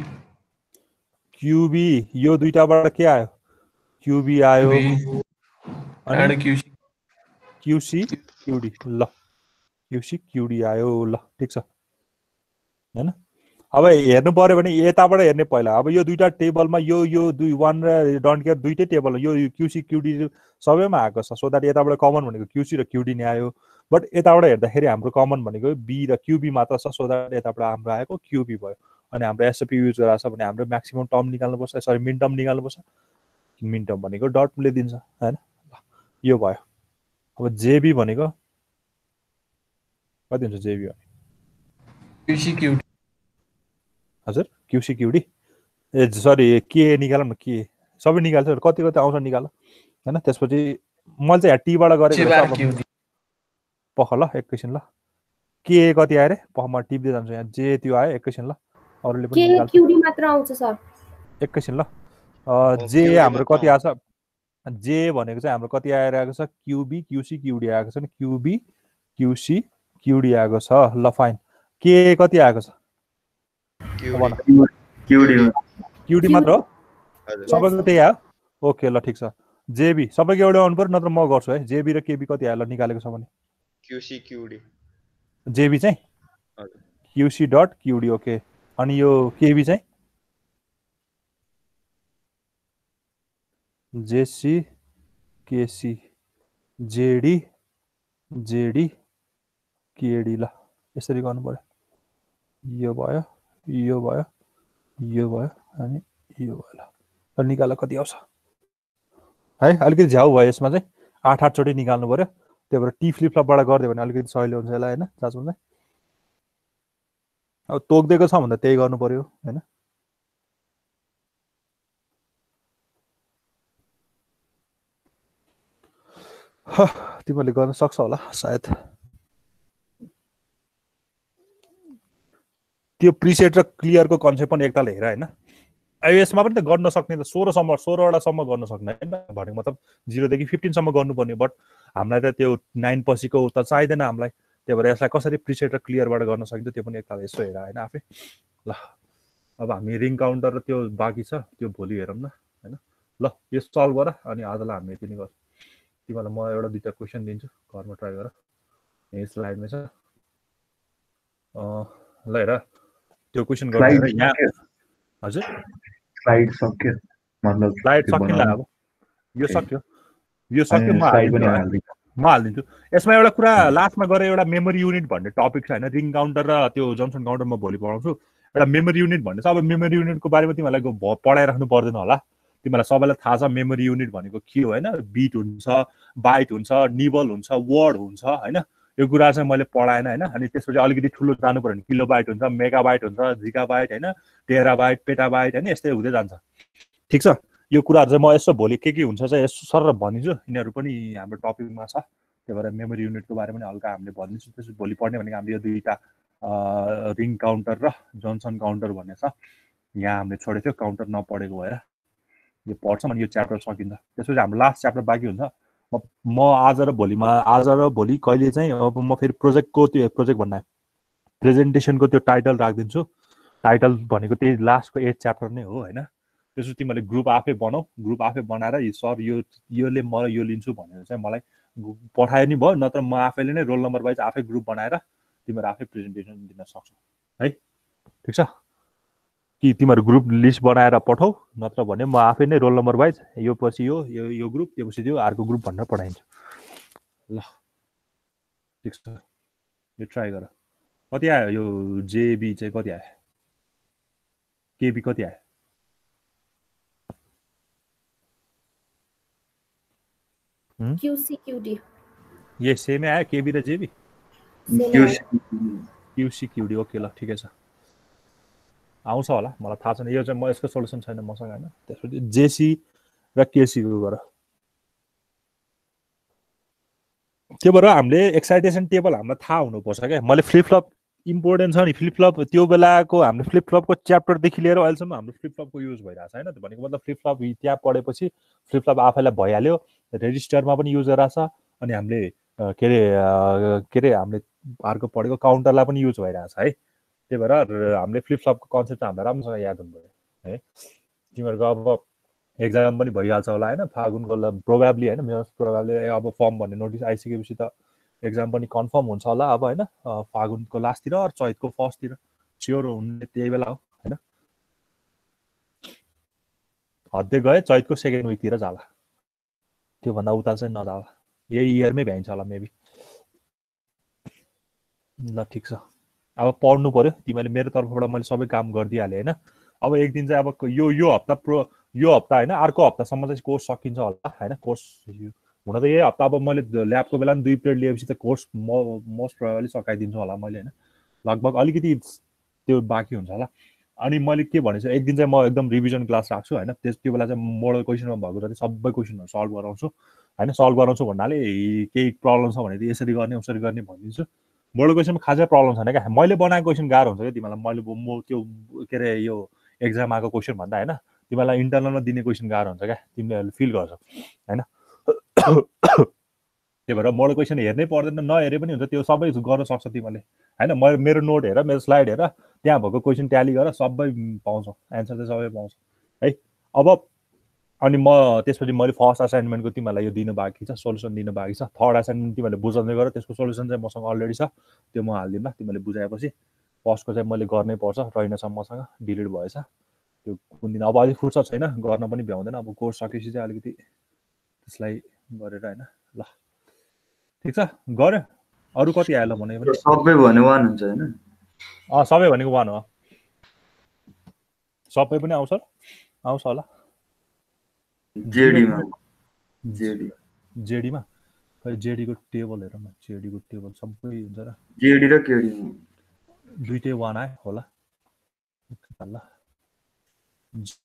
क्यूबी यो दुईटाबाट के आयो क्यूबी आयो अनि क्यूसी क्यूसी क्यूडी ल क्यूसी क्यूडी आयो ल ठीक छ हैन अब हेर्नु पर्यो भने यताबाट हेर्ने पहिला अब यो दुईटा टेबलमा यो दुई 1 र डन्ट केयर दुईटै टेबल यो क्यूसी क्यूडी सबैमा आएको छ सो दैट यताबाट कमन भनेको क्यूसी र क्यूडी नै आयो बट यताबाट हेर्दाखेरि हाम्रो कमन भनेको बी र क्यूबी मात्र छ सो दैट यताबाट हाम्रो आएको क्यूबी भयो अनि हाम्रो एसओपी युज गरेछ भने हाम्रो म्याक्सिमम टर्म निकाल्नुपर्छ सरी मिन टर्म निकाल्नुपर्छ मिन टर्म भनेको डटले दिन्छ हैन यो भयो अब जेबी भनेको कति हुन्छ जेबी भने क्यूसी क्यूडी हजुर क्यूसी क्यूडी ए सरी के निकालौँ न के सबै निकाल्छ कति कति आउँछ निकाल हैन त्यसपछि मैले चाहिँ टीबाट गरेको पख ल एकैछिन ल के कति आयो रे पख म टिप्दै जान्छु यहाँ जे त्यो आयो एकैछिन ल अरूले पनि के क्यूडी मात्र आउँछ सर एकैछिन ल जे हाम्रो कति आछ जे भनेको चाहिँ हाम्रो कति आइरहेको छ क्यूबी क्यूसी क्यूडी आएको छ नि क्यूबी क्यूसी क्यूडी आएको छ ल फाइन के कति आएको छ क्यूडी मात्र हो सबैको त्यही आयो ओके ल ठीक छ जेबी सबैको एउटा आउनु पर्यो नत्र म गर्छु है जेबी र केबी कति आयो ल निकालेको छ भने क्यूसी क्यूडी जेबी चाहिँ क्यूसी डट क्यूडी ओके अनि यो केबी चाहिँ JC KC JD JD KD ल यसरी गर्नु पर्यो यो भयो यो भयो यो भयो अनि यो भयो ल निकाल कति आउँछ है अलिकति झ्याउ भयो यसमा चाहिँ 8 चोटि निकाल्नु पर्यो त्यही भएर टी फ्लिप फ्लपबाट गरिदियो भने अलिकति सजिलो हुन्छ यसलाई होइन जाँच्नु चाहिँ। अब तोकिदिएको छ भन्दा त्यही गर्नु पर्यो होइन। तिमीहरूले गर्न सक्छौ होला सायद। त्यो प्रिसेट र क्लियरको कन्सेप्ट पनि एकताल हेर होइन। यसमा पनि त गर्न सक्ने त 16वटासम्म गर्न सक्ने होइन भनेको मतलब 0 देखि 15 सम्म गर्नुपर्ने, बट हामीलाई त त्यो 9 पछिको त चाहिँदैन हामीलाई। त्यही भएर यसलाई कसरी प्रिसेट र क्लियरबाट गर्न सकिन्छ त्यो पनि एकताल यसो हेर होइन आफै। ल अब हामी रिङ काउन्टर र त्यो बाँकी छ त्यो भोलि हेरौँ न होइन। ल यो सल्भ गर अनि आजलाई हामी यति नै गर्छौँ। तिमीलाई म एउटा दुईवटा क्वेसन दिन्छु घरमा ट्राई गर। यही स्लाइडमा छ ल हेर त्यो क्वेसन गर्नु यहाँ। हजुर स्लाइड सक्यो मतलब स्लाइड सकिन्छ अब यो सक्यो म हालिदिन्छु। यसमा एउटा कुरा लास्टमा गएर एउटा मेमोरी युनिट भन्ने टपिक छ होइन। रिङ काउन्टर र त्यो जन्सन काउन्टर म भोलि पढाउँछु। एउटा मेमोरी युनिट भन्ने छ। अब मेमोरी युनिटको बारेमा तिमीहरूलाई पढाइराख्नु पर्दैन होला। तिमीलाई सबैलाई थाहा छ मेमोरी युनिट भनेको के हो होइन। बिट हुन्छ, बाइट हुन्छ, निबल हुन्छ, वर्ड हुन्छ होइन। यो कुरा चाहिँ मैले पढाएन होइन। अनि त्यसपछि अलिकति ठुलो जानु पर्यो भने किलोबाइट हुन्छ, मेगाबाइट हुन्छ, जिगाबाइट होइन, टेराबाइट, पेटाबाइट होइन, यस्तै हुँदै जान्छ। ठिक छ। यो कुराहरू चाहिँ म यसो भोलि के हुन्छ चाहिँ यसो सर भनिदिन्छु। यिनीहरू पनि हाम्रो टपिकमा छ। त्यही भएर मेमोरी युनिटको बारेमा पनि हल्का हामीले भनिदिन्छु। त्यसपछि भोलि पढ्ने भनेको हामीले यो दुईवटा रिङ काउन्टर र जन्सन काउन्टर भन्ने छ। यहाँ हामीले छोडेको थियो काउन्टर नपढेको भएर यो पढ्छौँ अनि यो च्याप्टर सकिन्छ। त्यसपछि हाम्रो लास्ट च्याप्टर बाँकी हुन्छ। म आज र भोलि कहिले चाहिँ अब म फेरि प्रोजेक्टको त्यो प्रोजेक्ट भन्दा प्रेजेन्टेसनको त्यो टाइटल राखिदिन्छु। टाइटल भनेको त्यही लास्टको 8 च्याप्टर नै हो होइन। त्यसपछि तिमीहरूले ग्रुप आफै बनाऊ। ग्रुप आफै बनाएर सर योले म यो लिन्छु भनेर चाहिँ मलाई पठायो नि भयो। नत्र म आफैले नै रोल नम्बर वाइज आफै ग्रुप बनाएर तिमीहरू आफै प्रेजेन्टेसन दिन सक्छौ है। ठिक छ कि तिमीहरू ग्रुप लिस्ट बनाएर पठाऊ। नत्र भने म आफै नै रोल नम्बर वाइज यो पछि यो ग्रुप त्यो पछि त्यो अर्को ग्रुप भनेर पठाइदिन्छु। ल ठिक छ यो ट्राई गर। कति आयो यो जेबी चाहिँ कति आयो? केबी कति आयो? QCQD ये सेमै आयो केबी र जेबी? QCQD ओके ल ठिकै छ आउँछ होला मलाई थाहा छैन। यो चाहिँ म यसको सोल्युसन छैन मसँग होइन। त्यसपछि जेसी र केसीको गर। त्यो भएर हामीले एक्साइटेसन टेबल हामीलाई थाहा हुनुपर्छ क्या। मैले फ्लिपफ्लप इम्पोर्टेन्ट छ नि। फ्लिपफ्लप त्यो बेलाको हाम्रो फ्लिपफ्लपको च्याप्टरदेखि लिएर अहिलेसम्म हाम्रो फ्लिपफ्लपको युज भइरहेको छ होइन। भनेको मतलब फ्लिपफ्लप त्यहाँ पढेपछि फ्लिपफ्लप आफैलाई भइहाल्यो। रेजिस्टरमा पनि युज गरिरहेछ। अनि हामीले के अरे हामीले अर्को पढेको काउन्टरलाई पनि युज भइरहेछ है। त्यही भएर हामीले फ्लिपफ्लपको कन्सेप्ट हामीलाई राम्रोसँग याद हुनु पऱ्यो है। तिमीहरूको अब एक्जाम पनि भइहाल्छ होला होइन फागुनको प्रोभाब्ली होइन। मेरो प्रोभाब्ली अब फर्म भन्ने नोटिस आइसकेपछि त एक्जाम पनि कन्फर्म हुन्छ होला अब होइन। फागुनको लास्टतिर अरू चैतको फर्स्टतिर स्योर हुने त्यही बेला हो होइन। हद्दै गए चैतको सेकेन्ड विकतिर जाला। त्योभन्दा उता चाहिँ नजाला। यही इयरमै भ्याइन्छ होला मेबी। ल ठिक छ अब पढ्नु पर्यो। तिमीले मेरो तर्फबाट मैले सबै काम गरिदिइहालेँ होइन। अब एक दिन चाहिँ अब यो हप्ता होइन अर्को हप्तासम्म चाहिँ कोर्स सकिन्छ होला होइन। कोर्स हुन त यही हप्ता अब मैले ल्याबको बेला पनि 2 पिरियड लिएपछि त कोर्स मोस्ट प्रोबेबली सकाइदिन्छु होला मैले होइन। लगभग अलिकति त्यो बाँकी हुन्छ होला। अनि मैले के भनेको छु एक दिन चाहिँ म एकदम रिभिजन क्लास राख्छु होइन। त्यो बेला चाहिँ मोडल क्वेसनमा भएको जति सबै क्वेसनहरू सल्भ गराउँछु होइन। सल्भ गराउँछु भन्नाले केही प्रब्लम छ भने त यसरी गर्ने उसरी गर्ने भनिदिन्छु। मोडल क्वेसनमा खासै प्रब्लम छैन क्या। मैले बनाएको क्वेसन गाह्रो हुन्छ क्या तिमीलाई। मैले म त्यो के अरे यो एक्जाम आएको क्वेसन भन्दा होइन तिमीलाई इन्टरनलमा दिने क्वेसन गाह्रो हुन्छ क्या। तिमीले फिल गर्छौ होइन। त्यही भएर मोडल क्वेसन हेर्नै पर्दैन नहेरे पनि हुन्छ। त्यो सबै गर्न सक्छ तिमीले होइन। मेरो नोट हेर मेरो स्लाइड हेर त्यहाँ भएको क्वेसन ट्याली गर सबै पाउँछौ। एन्सर चाहिँ सबै पाउँछ है। अब अनि म त्यसपछि मैले फर्स्ट असाइनमेन्टको तिमीलाई यो दिनु बाँकी छ सोल्युसन दिनु बाँकी छ। थर्ड असाइनमेन्ट तिमीले बुझाउँदै गर त्यसको सोल्युसन चाहिँ मसँग अलरेडी छ। त्यो म हालिदिउँला तिमीले बुझाएपछि। फर्स्टको चाहिँ मैले गर्नै पर्छ रहेनछ मसँग डिलिट भएछ त्यो कुन दिन। अब अलिक फुर्सद छैन गर्न पनि भ्याउँदैन। अब कोर्स सकेपछि चाहिँ अलिकति त्यसलाई गरेर होइन। ल ठिक छ गऱ्यो। अरू कति आयो ल भने पनि सबै भने 1 हुन्छ हैन? सबै भनेको 1 हो। सबै पनि आउँछ होला। जेडीमा जेडीमा खै जेडीको टेबल हेरौँ न जेडीको टेबल सबै हुन्छ र जेडी र केडी दुईटै 1 आयो होला ल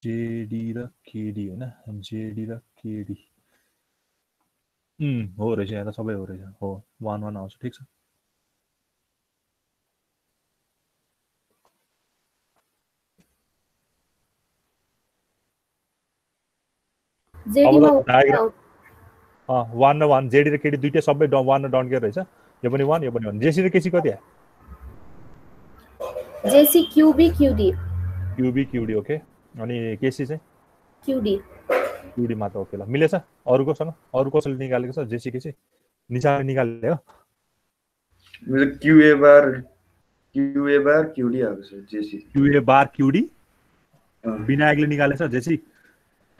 जेडी र केडी हैन जेडी र केडी हो रहेछ यहाँ त सबै हो रहेछ हो 1 1 आउँछ ठीक छ जेडी मा डायग्राम 1 र 1 जेडी र केडी दुईटै सबै 1 र डन केयर रहेछ यो पनि 1 यो पनि 1 जेसी र केसी कति आयो JC QB QD QB QD okay अनि केसी चाहिँ क्यूडी क्यूडी मात्र ओके ल मिलेछ अरुकोसँग अरु कसले निकालेको छ जेसी केसी निशाले निकाले हो मेरो क्यूए बार क्यूडी आएको छ जेसी क्यूए बार क्यूडी विनायकले निकालेछ जेसी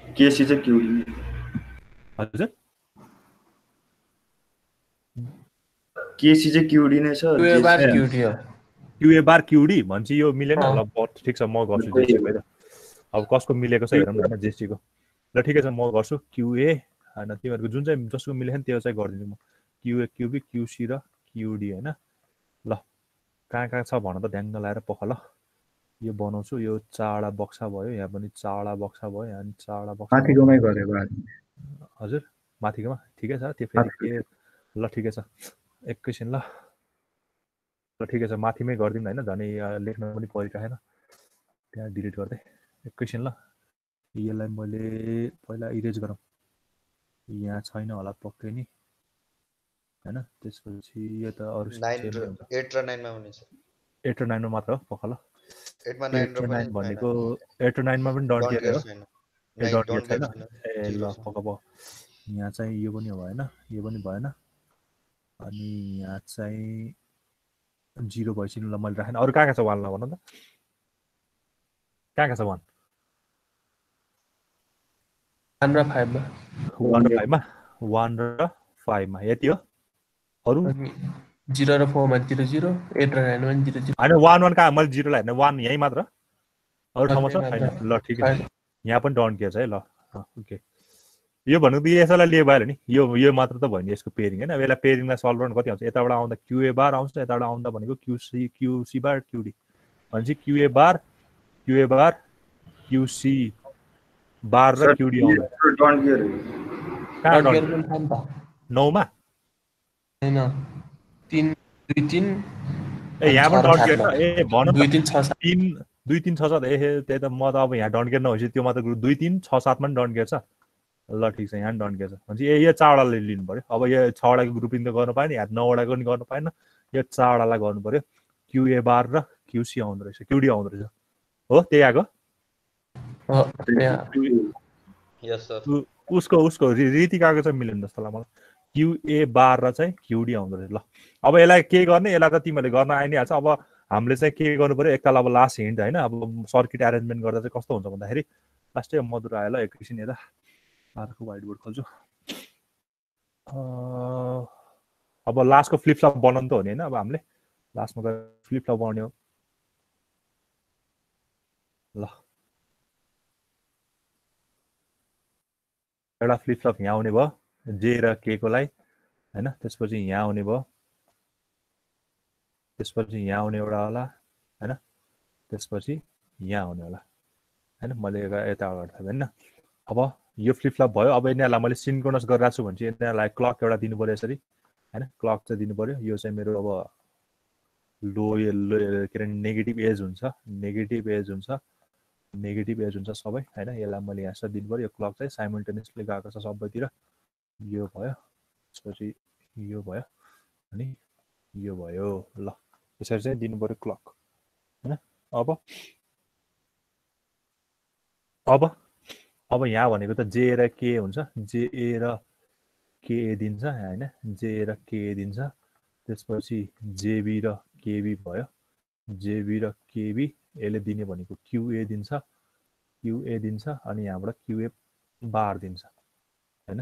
केसी चाहिँ क्यूडी हजुर केसी चाहिँ क्यूडी नै छ क्यूए बार क्यूडी हो क्यूए बार क्यूडी भन्छ यो मिलेन ल ठिक छ म गर्छु जेसी भएर अब कसको मिलेको छ हेरौँ न जेसी को ल ठिकै छ म गर्छु क्यूए हैन तिमीहरुको जुन चाहिँ जसको मिलेछ नि त्यो चाहिँ गर्दिन्छु म क्यूए क्यूबी क्यूसी र क्यूडी हैन ल कहाँ छ भन त ढ्याङ्ग लाएर पख ल यो बनाउँछु यो चाडा बक्सा भयो यहाँ पनि चाडा बक्सा भयो यहाँ पनि चाडा बक्सा माथिकोमै गरेको हजुर माथिकोमा ठिकै छ त्यो फेरि के ल ठिकै छ एकैछिन ल ठिकै छ माथिमै गर्दिम हैन झन् लेख्न पनि परिरहेन त्यहाँ डिलिट गर्दै एकैछिन ल यसलाई मैले पहिला इरेज गरौँ यहाँ छैन होला पक्कै नि हैन त्यसपछि यो त अरु 8 र 9 मा हुनेछ 8 र 9 मा मात्र हो पख ल 8 मा 9 र 9 भनेको 8 र 9 मा पनि डट केयर हो ए डट केयर छैन ए ल पक यहाँ चाहिँ यो पनि भएन यो पनि भएन अनि यहाँ चाहिँ 0 भइसक्यो ल मैले राखेन अरु कहाँ छ 1 ल भन त कहाँ छ 1 1 र 5 मा 1 र 5 मा 1 र 5 मा यति हो अरु 0 र 4 मा 0 0 8 र 9 मा 0 0 हैन 1 1 कहाँ मैले 0 ला हेर्न 1 यही मात्र अरु ठाउँमा छ छैन ल ठिकै छ यहाँ पनि डन केयर छ है ल ओके यो भनेको त यसैलाई लिए भयो नि यो मात्र त भयो नि यसको पेयरिङ हैन अब यसलाई पेयरिङलाई सल्भ गर्न कति आउँछ यताबाट आउँदा क्यूए बार आउँछ यताबाट आउँदा भनेको क्यूसी बार क्यूडी भनेपछि क्यूए बार क्यूसी बार र क्यूडी आउँछ डन केयर कहाँ डट डन केयर पनि छ नि त 9 मा हैन 3 2 3 ए यहाँ पनि डन केयर छ ए भन 2 3 6 7 3 2 3 6 7 ए त्यही त म त अब यहाँ डन केयर नहोइछ त्यो मात्र 2 3 6 7 मा पनि डन केयर छ ल ठिक छ यहाँ डन केयर छ भनेपछि यो 4 वटाले लिनु पर्यो अब यो 6 वटाको ग्रुपिङ त गर्न पाएन यहाँ 9 वटाको पनि गर्न पाएन यो 4 वटालाई गर्नु पर्यो क्यूए बार र क्यूसी आउँदो रहेछ क्यूडी आउँदो रहेछ हो त्यही आको यस सर उसको रीतिकाको चाहिँ मिलेन जस्तो लाग्छ मलाई क्यूए बार र चाहिँ क्यूडी आउँदो रहेछ ल अब यसलाई के गर्ने यसलाई त तिमीहरूले गर्न आइ नै हाल्छ अब हामीले चाहिँ के गर्नु पर्यो एकताल अब लास्ट हिन्ट हैन अब सर्किट अरेन्जमेन्ट गर्दा चाहिँ कस्तो हुन्छ भन्दाखेरि लास्टै मधुर आयो ल एकैछिन यता अर्को व्हाइट बोर्ड खोल्छु अब लास्टको फ्लिप फ्लप बनाउनु त हो नि हैन अब हामीले लास्टमा गएर फ्लिप फ्लप बनाउने हो ल एउटा फ्लिप फ्लप यहाँ आउने भयो जे र के को लागि हैन त्यसपछि यहाँ आउने भयो त्यसपछि यहाँ आउने एउटा होला हैन त्यसपछि यहाँ आउने होला हैन मैले यता गर्दा हैन अब यो फ्लिप फ्लप भयो अब यिनीहरुलाई मैले सिन्क्रोनस गरिरहेको छु भने चाहिँ यिनीहरुलाई क्लक एउटा दिनु पर्यो यसरी हैन क्लक चाहिँ दिनु पर्यो यो चाहिँ मेरो अब लो के अरे नेगेटिभ एज हुन्छ सबै हैन यसलाई मैले यहाँ दिनु पर्यो यो क्लक चाहिँ साइमल्टेनियसली गएको छ सबैतिर यो भयो त्यसपछि यो भयो अनि यो भयो ल यसरी चाहिँ दिनु पर्यो क्लक हैन अब यहाँ भनेको त जे र के हुन्छ जे र के दिन्छ हैन जे र के दिन्छ त्यसपछि जेबी र केबी भयो जेबी र केबी यसले दिने भनेको क्यूए दिन्छ अनि यहाँबाट क्यूए बार दिन्छ हैन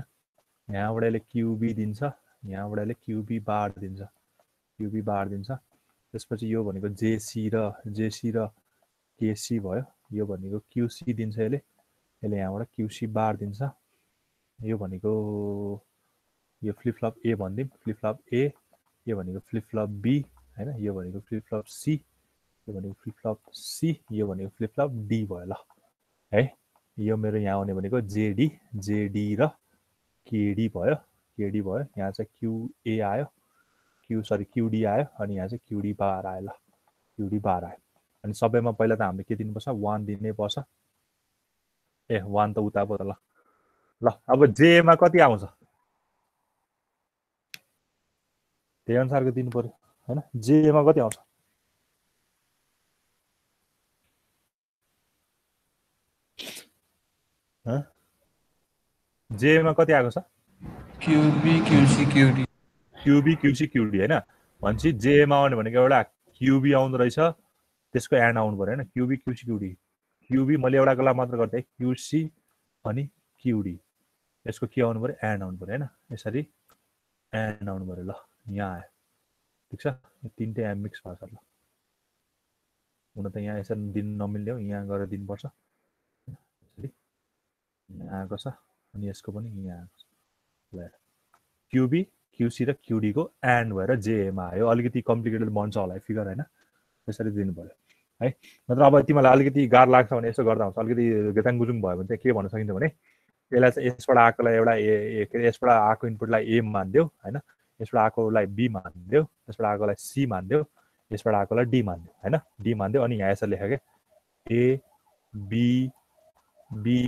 यहाँबाट यसले क्यूबी दिन्छ यहाँबाट यसले क्यूबी बार दिन्छ त्यसपछि यो भनेको जेसी र केसी भयो यो भनेको क्यूसी दिन्छ यसले यहाँबाट क्यूसी बार दिन्छ यो भनेको यो फ्लिप फ्लप ए भनिदिउँ फ्लिप फ्लप ए यो भनेको फ्लिप फ्लप बी हैन यो भनेको फ्लिप फ्लप सी यो भनेको फ्लिप फ्लप सी यो भनेको फ्लिप फ्लप डी भयो ल है यो मेरो यहाँ आउने भनेको जेडी जेडी र केडी भयो यहाँ चाहिँ क्यूए आयो क्यूडी आयो अनि यहाँ चाहिँ क्यूडी बार आयो ल क्यूडी बार आयो अनि सबैमा पहिला त हामीले के दिनुपर्छ 1 दिनै पर्छ ए 1 त उता पो त ल ल अब जेमा कति आउँछ त्यही अनुसारको दिनु पर्यो हैन जेमा कति आउँछ जेमा कति आएको छ QB QC QD QB QC QD हैन भनेपछि जेमा आउने भनेको एउटा क्यूबी आउँदो रहेछ त्यसको एन्ड आउनु पर्यो हैन क्यूबी क्यूसी क्यूडी क्यूबी मैले एउटाको लागि मात्र गर्दै क्यूसी अनि क्यूडी यसको के आउनु पर्यो एन्ड आउनु पर्यो हैन यसरी एन्ड आउनु पर्यो ल यहाँ आयो ठीक छ यो तीनटै एम मिक्स भएको छ ल हुन त यहाँ यसरी दिन नमिल्ने हो यहाँ गएर दिनुपर्छ यसरी यहाँ आएको छ अनि यसको पनि यहाँ आएको छ ल क्यूबी क्यूसी र क्यूडी को एन्ड भएर जेमा आयो अलिकति कम्प्लिकेटेड बन्छ होला फिगर हैन यसरी दिनु पर्यो है नत्र अब तिमीलाई अलिकति गाह्रो लाग्छ भने यसो गर्दा हुन्छ अलिकति गेताङ गुजुङ भयो भने चाहिँ के भन्न सकिन्छ भने यसलाई चाहिँ यसबाट आएकोलाई एउटा ए यसबाट आएको इनपुटलाई ए मान्दियो हैन यसबाट आएकोलाई बी मान्दियो त्यसबाट आएकोलाई सी मान्दियो यसबाट आएकोलाई डी मान्दियो हैन डी मान्दियो अनि यहाँ यसरी लेख्यो के ए बी बी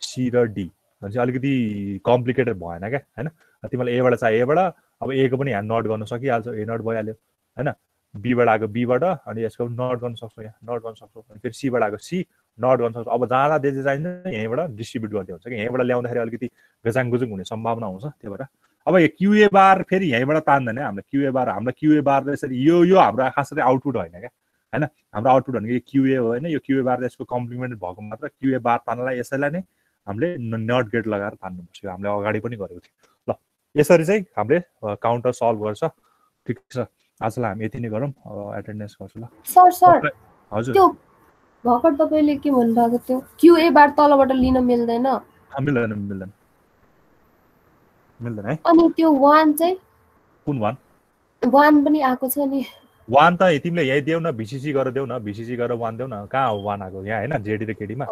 सी र डी भने चाहिँ अलिकति कम्प्लिकेटेड भएन क्या हैन तिमीलाई एबाट चाहिँ एबाट अब ए को पनि यहाँ नोट गर्न सकिहाल्छ ए नोट भइहाल्यो हैन बीबाट आएको बीबाट अनि यसको नोट गर्न सक्छौ यहाँ नोट गर्न सक्छौ अनि फेरि सीबाट आएको सी नोट गर्न सक्छौ अब जहाँ जे चाहिन्छ यहीँबाट डिस्ट्रिब्युट गर्दै हुन्छ कि यहीँबाट ल्याउँदाखेरि अलिकति गजाङ गुजुङ हुने सम्भावना हुन्छ त्यही भएर अब यो क्यूए बार फेरि यहीँबाट तान्दैन हाम्रो क्यूए बार यसरी यो हाम्रो खास गरी आउटपुट होइन क्या हैन हाम्रो आउटपुट भनेको क्यूए हो हैन यो क्यूए बार यसको कम्प्लिमेन्ट भएको मात्र क्यूए बार तान्नलाई यसैलाई नै हामीले नट गेट लगाएर तान्नुपर्छ हामीले अगाडि पनि गरेको थियौँ ल यसरी चाहिँ हामीले काउन्टर सल्भ गर्छ ठिक छ आजलाई हामी यति नै गरौँ एटेन्डेन्स गर्छु ल सर हजुर त्यो भर्खर तपाईले के भन्नुभएको थियो क्यूए बार तलबाट लिन मिल्दैन मिल्दैन है अनि त्यो 1 चाहिँ कुन 1 पनि आएको छ नि 1 त तिमीले यही देऊ न बीसीसी गरेर देऊ न बीसीसी गरेर 1 देऊ न कहाँ हो 1 आएको यहाँ हैन जेडी र केडी मा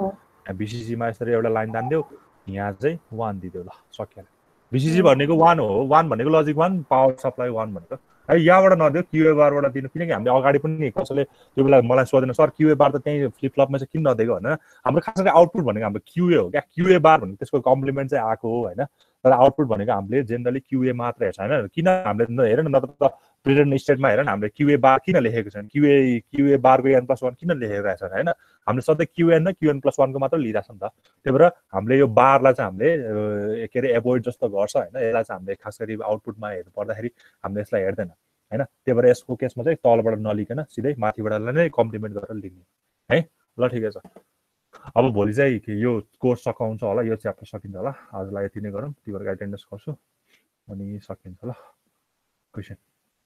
बीसीसी मा यसरी एउटा लाइन तान्देऊ यहाँ चाहिँ 1 दिदेऊ ल सकियो बीसीसी भनेको 1 हो 1 भनेको लजिक 1 पावर सप्लाई 1 भनेको है यहाँबाट नदेऊ क्यूए बारबाट दिनु किनकि हामीले अगाडि पनि कसैले त्यो बेला मलाई सोधेन सर क्यूए बार त त्यही फ्लिप फ्लपमा चाहिँ किन नदिएको भनेर हाम्रो खास गरी आउटपुट भनेको हाम्रो क्यूए हो क्या क्यूए बार भनेको त्यसको कम्प्लिमेन्ट चाहिँ आएको हो हैन तर आउटपुट भनेको हामीले जेनरली क्यूए मात्र हेर्छ हैन किन हामीले हेर न नत्र त प्रेजेन्ट स्टेटमा हेर न हामीले क्यूए बार किन लेखेको छैन क्यूए बारको n+1 किन लेखेको रहेछ हैन हामीले सधैँ क्यूएन र क्यूएन+1 को मात्र लिइरहेछ नि त त्यही भएर हामीले यो बारलाई चाहिँ हामीले के अरे एभोइड जस्तो गर्छ हैन यसलाई चाहिँ हामीले खास गरी आउटपुटमा हेर्नु पर्दाखेरि हामीले यसलाई हेर्दैन हैन त्यही भएर यसको केसमा चाहिँ तलबाट नलिकन सिधै माथिबाट नै कम्प्लिमेन्ट गरेर लिने है ल ठिकै छ अब भोलि चाहिँ यो कोर्स सकाउँछ होला यो च्याप्टर सकिन्छ होला आजलाई यति नै गरौँ तिमीहरुको एटेन्डेन्स गर्छु अनि सकिन्छ ल क्वेशन